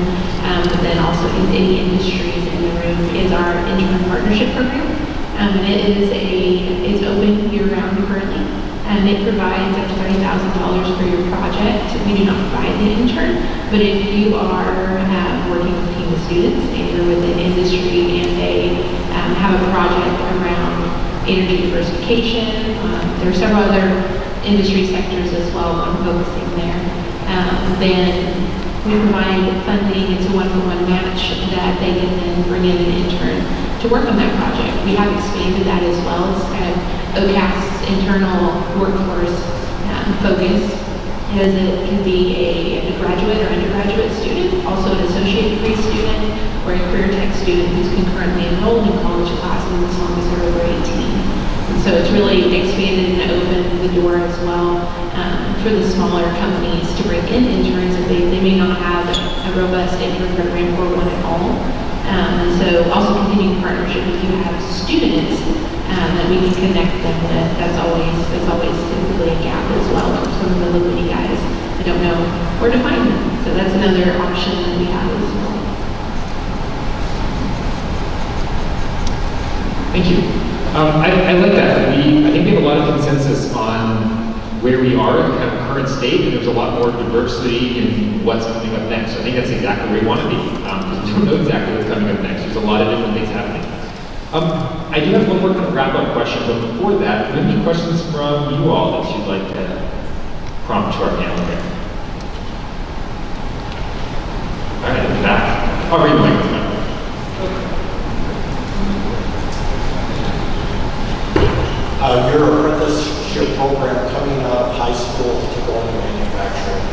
but then also in any industries in the room is our intern partnership program. And it's open year-round currently. And it provides up to $30,000 for your project. We do not provide the intern, but if you are working with a team of students and you're within industry and they have a project around energy diversification, there are several other industry sectors as well I'm focusing there, then we provide funding. It's a one-for-one match that they can then bring in an intern to work on that project. We have expanded that as well. It's kind of OCAS's internal workforce focus, as it can be a graduate or undergraduate student, also an associate degree student, or a career tech student who's concurrently enrolled in college classes as long as they're over 18. And so it's really expanded and opened the door as well for the smaller companies to bring in interns if they may not have a robust intern program or one at all. And so also continuing partnership if you have students that we can connect them with. That's always typically a gap as well for some of the Liberty guys. I don't know where to find them. So that's another option that we have as well. Thank you. I like that. I think we have a lot of consensus on where we are in kind of current state, and there's a lot more diversity in what's coming up next. So I think that's exactly where we want to be. Because we don't know exactly what's coming up next. There's a lot of different things happening. I do have one more kind of wrap-up question, but before that, are there any questions from you all that you'd like to prompt to our panel here? All right, in the back. Oh, read the microphone. Your apprenticeship program coming out of high school to go into manufacturing.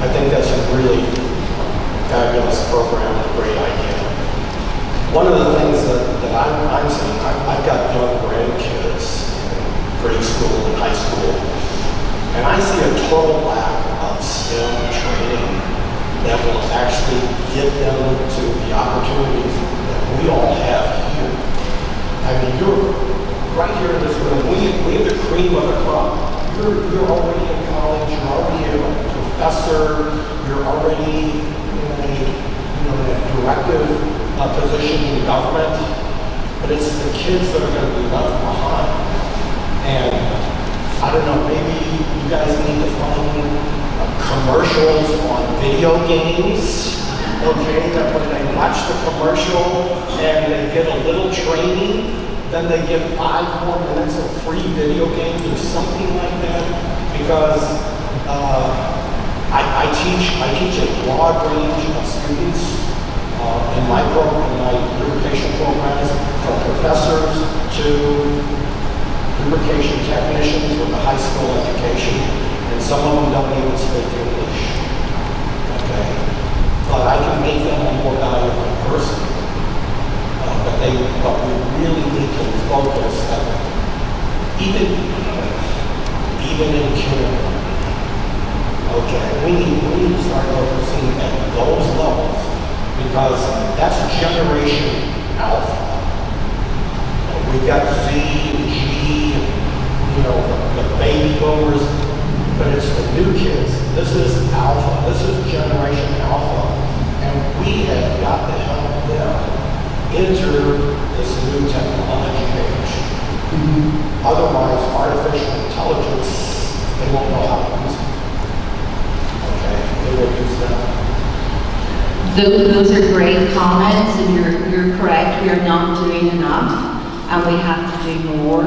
I think that's a really fabulous program and a great idea. One of the things that I'm seeing, I've got young grandkids in grade school and high school, and I see a total lack of STEM training that will actually get them to the opportunities that we all have here. I mean, you're right here in this room, we have the cream of the crop. You're already in college, you're already a professor, you're already in a directive position in government, but it's the kids that are going to be left behind. And I don't know, maybe you guys need to find commercials on video games, okay, that when they watch the commercial and they get a little training, then they get 5 more minutes of free video games or something like that, because I teach a broad range of students in my lubrication programs, from professors to lubrication technicians with a high school education, and some of them don't even speak English. Okay, but I can make them a more valuable person. But we really need to focus that even in kindergarten, okay, we need to start focusing at those levels, because that's Generation Alpha. We've got Z, G, the baby boomers, but it's the new kids. This is alpha. This is generation alpha. And we have got to help them enter this new technology age. Otherwise, artificial intelligence, they won't know how to use it. Okay? They will use them. Those are great comments, and you're correct. We are not doing enough, and we have to do more.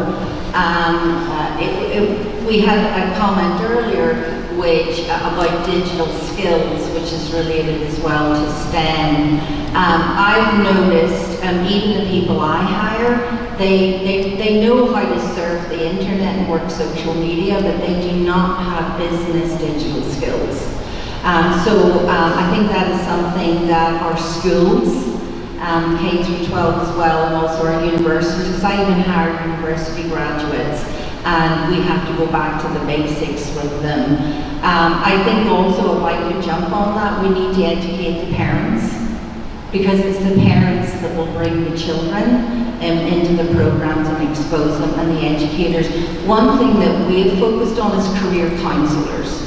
We had a comment earlier about digital skills, which is related as well to STEM. I've noticed, even the people I hire, they know how to surf the internet and work social media, but they do not have business digital skills. I think that is something that our schools, K through 12 as well, and also our universities, I even hire university graduates, and we have to go back to the basics with them. I think also, if I could jump on that, we need to educate the parents, because it's the parents that will bring the children into the programs and expose them, and the educators. One thing that we've focused on is career counselors.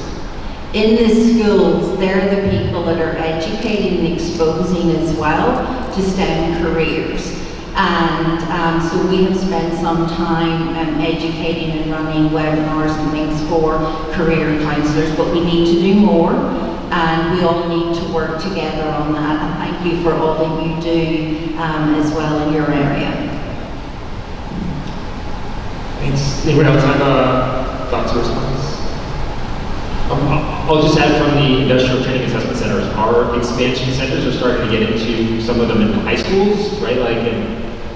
In the schools, they're the people that are educating and exposing as well to STEM careers. And so we have spent some time educating and running webinars and things for career counselors, but we need to do more, and we all need to work together on that. And thank you for all that you do as well in your area. Thanks. Anyone else have thoughts or responses? I'll just add from the Industrial Training Assessment Centers, our expansion centers are starting to get into some of them in high schools, right?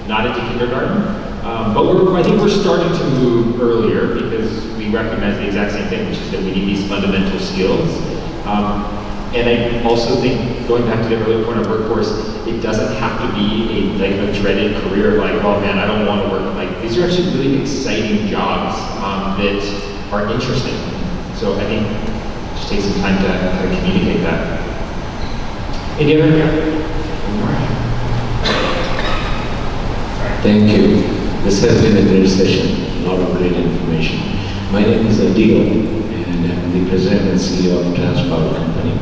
Not into kindergarten. But I think we're starting to move earlier because we recognize the exact same thing, which is that we need these fundamental skills. And I also think, going back to the earlier point of workforce, it doesn't have to be a dreaded career of oh man, I don't want to work. These are actually really exciting jobs that are interesting. So I think it just takes some time to kind of communicate that. Any other? Thank you. This has been a great session, a lot of great information. My name is Adil, and I'm the President and CEO of Transpower Company.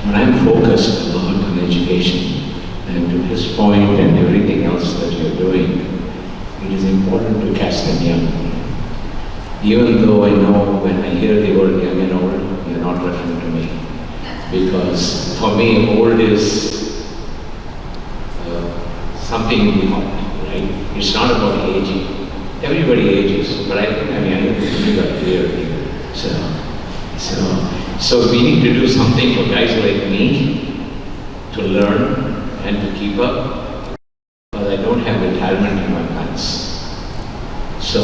And I'm focused a lot on education, and to his point and everything else that you're doing, it is important to catch them young. Even though I know when I hear the word young and old, you're not referring to me. Because for me, old is something in the heart, right? It's not about aging. Everybody ages, but I need to be that clear here. So we need to do something for guys like me to learn and to keep up, because I don't have retirement in my plans. So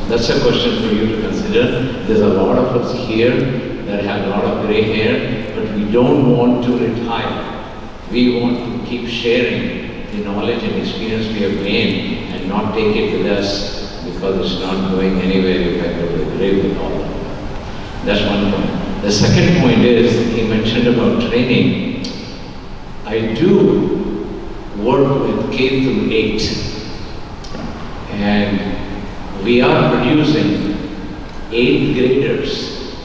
that's a question for you to consider. There's a lot of us here that have a lot of gray hair, but we don't want to retire. We want to keep sharing the knowledge and experience we have gained and not take it with us because it's not going anywhere if I go to the grave with all of it. That's one point. The second point is, he mentioned about training. I do work with K through 8, and we are producing 8th graders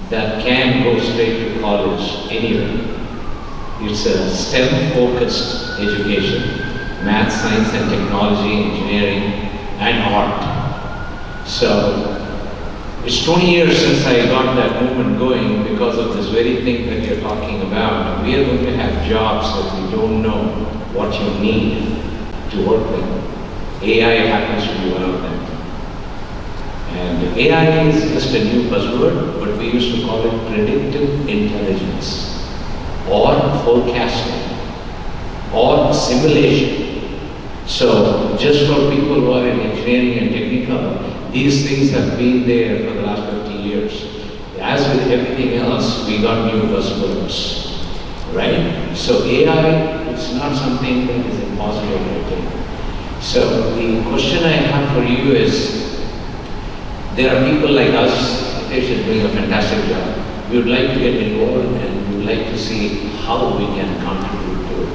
that can go straight to college anywhere. It's a STEM-focused education, math, science and technology, engineering, and art. So, it's 20 years since I got that movement going because of this very thing that you're talking about. We are going to have jobs that we don't know what you need to work with. AI happens to be one of them. And AI is just a new buzzword, but we used to call it predictive intelligence, or forecasting, or simulation. So just for people who are in engineering and technical, these things have been there for the last 50 years. As with everything else, we got new buzzwords, right? So AI, it's not something that is impossible to attain. So the question I have for you is, there are people like us, Hitesh is doing a fantastic job. We would like to get involved and we would like to see how we can contribute to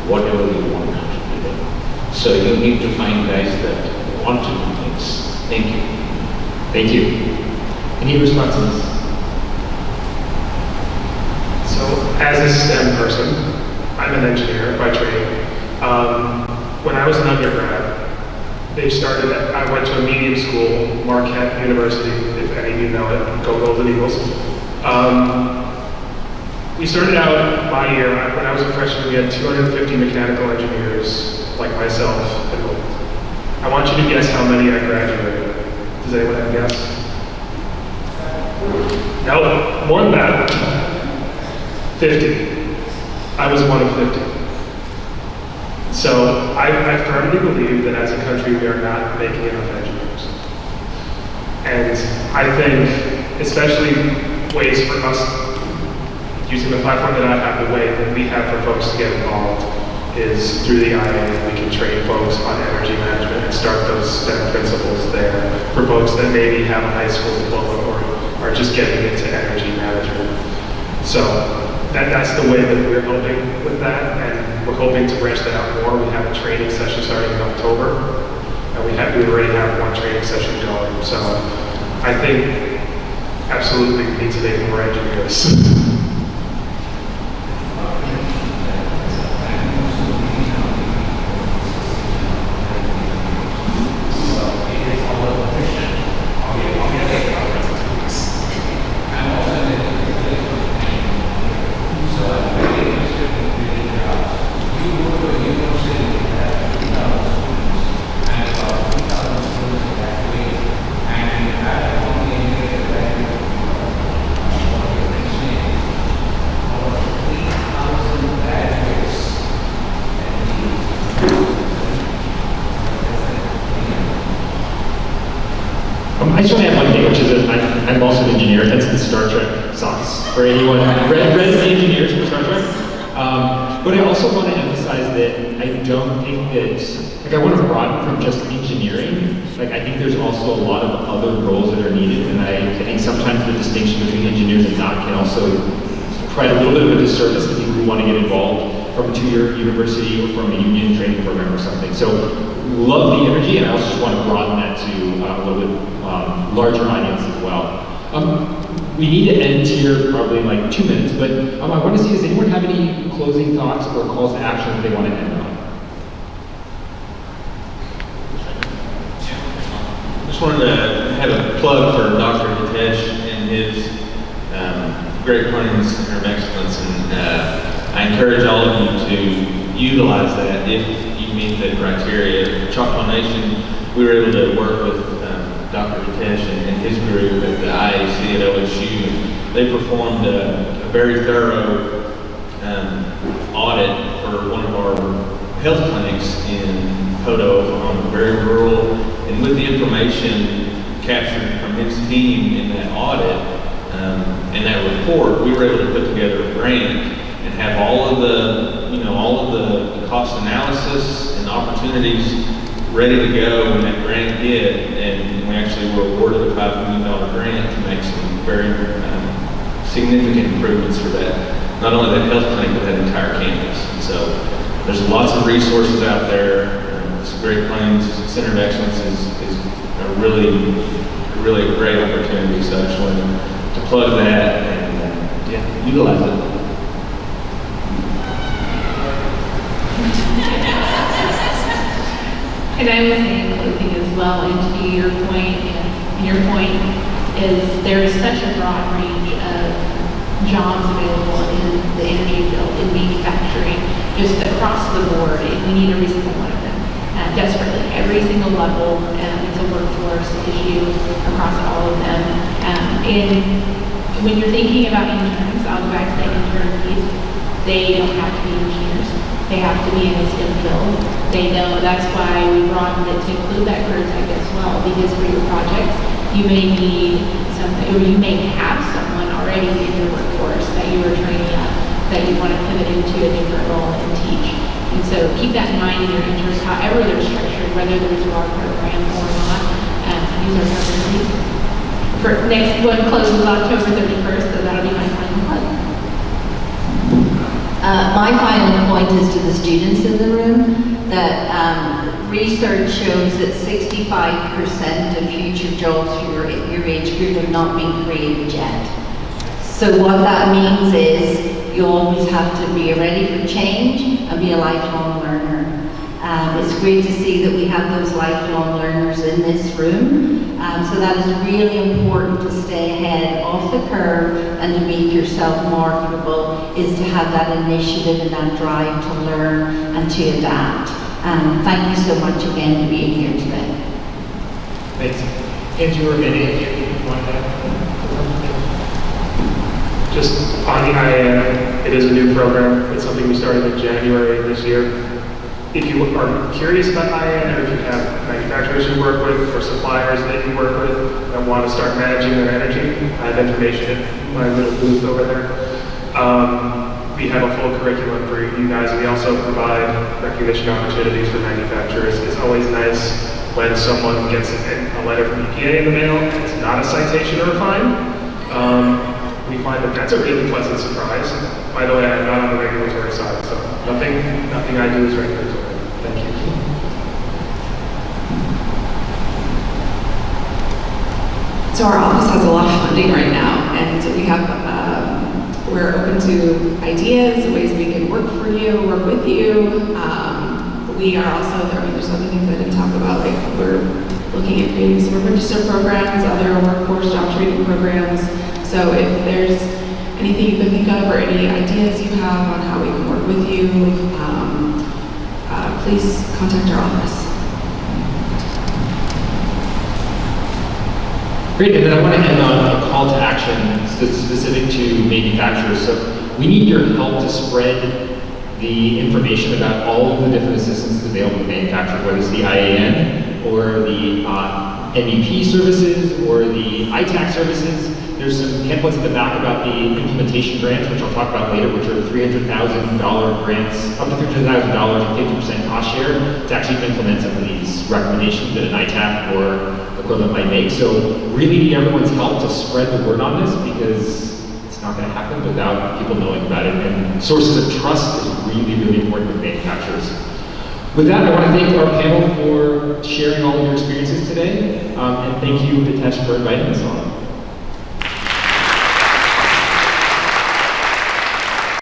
whatever we want to contribute to. So you need to find guys that want to do things. Thank you. Thank you. Any responses? So, as a STEM person, I'm an engineer by trade. When I was an undergrad, I went to a medium school, Marquette University, if any of you know it, go Golden Eagles. We started out my year, when I was a freshman, we had 250 mechanical engineers like myself enrolled. I want you to guess how many I graduated. Does anyone have a guess? No, more than that. 50. I was one of 50. So I firmly believe that as a country we are not making enough engineers. And I think, especially ways for us, using the platform that I have, the way that we have for folks to get involved is through the IA. We can train folks on energy management and start those STEM principles there for folks that maybe have a high school diploma or are just getting into energy management. So that's the way that we're helping with that, and we're hoping to branch that out more. We have a training session starting in October, and we already have one training session going. So I think absolutely we need to make more engineers. I just want to add one thing, which is that I'm also an engineer, hence the Star Trek socks. For anyone, red engineers for Star Trek. But I also want to emphasize that I don't think that, I want to broaden from just engineering. I think there's also a lot of other roles that are needed, and I think sometimes the distinction between engineers and not can also provide a little bit of a disservice to people who want to get involved from a two-year university or from a union training program or something. So love the energy, and I also just want to broaden that to a little bit larger audience as well. We need to end here probably in like 2 minutes, but I want to see, does anyone have any closing thoughts or calls to action that they want to end on? Just wanted to have a plug for Dr. Hitesh and his Great Plains Center of Excellence, and I encourage all of you to utilize that if you meet the criteria. Choctaw Nation, we were able to work with Dr. Hitesh and his group at the IAC at OSU. They performed a very thorough audit for one of our health clinics in Podo, Oklahoma, very rural, and with the information captured from his team in that audit and that report, we were able to put together a grant and have all of the cost analysis and opportunities ready to go when that grant hit, and we actually were awarded a $5 million grant to make some very significant improvements for that, not only that health clinic, but that entire campus. And so there's lots of resources out there. This Great Plains Center of Excellence is a really a great opportunity, so I just wanted to plug that and utilize it. And I was saying clothing as well, and to your point, and your point is there is such a broad range of jobs available in the energy field, in manufacturing, just across the board, and we need every single one of them, desperately. Every single level, it's a workforce issue across all of them. And when you're thinking about interns, I'll go back to the intern piece, they don't have to be engineers. They have to be in a STEM field. They know that's why we broadened it to include that career tech as well, because for your projects, you may need something, or you may have someone already in your workforce that you are training up, that you want to pivot into a different role and teach. And so keep that in mind in your interns, however they're structured, whether there's a large program or not. These are opportunities. For next one closes October 31st, so that'll be my final plug. My final point is to the students in the room that research shows that 65% of future jobs for your age group have not been created yet. So what that means is you always have to be ready for change and be a lifelong learner. It's great to see that we have those lifelong learners in this room. So that is really important to stay ahead of the curve and to make yourself marketable, is to have that initiative and that drive to learn and to adapt. Thank you so much again for being here today. Thanks. Andrew or Minnie, if you want to just on the IAM, it is a new program. It's something we started in January of this year. If you are curious about IAM, or if you have manufacturers you work with or suppliers that you work with that want to start managing their energy, I have information in my little booth over there. We have a full curriculum for you guys. We also provide recognition opportunities for manufacturers. It's always nice when someone gets a letter from EPA in the mail. It's not a citation or a fine. We find that that's a really pleasant surprise. By the way, I'm not on the regulatory side, so nothing I do is regulatory. Thank you. So our office has a lot of funding right now, and we have, we're open to ideas, ways we can work for you, work with you. We are also, there's other things I didn't talk about, like we're looking at creating some register programs, other workforce job training programs. So if there's anything you can think of or any ideas you have on how we can work with you, please contact our office. Great, and then I want to end on a call to action specific to manufacturers. So we need your help to spread the information about all of the different assistance available to manufacturers, whether it's the IAN or the MEP services or the ITAC services. There's some pamphlets at the back about the implementation grants, which I'll talk about later, which are $300,000 grants, up to $300,000 and 50% cost share to actually implement some of these recommendations that an ITAC or equivalent might make. So really need everyone's help to spread the word on this, because it's not going to happen without people knowing about it. And sources of trust is really, really important with manufacturers. With that, I want to thank our panel for sharing all of your experiences today, and thank you, Hitesh, for inviting us on.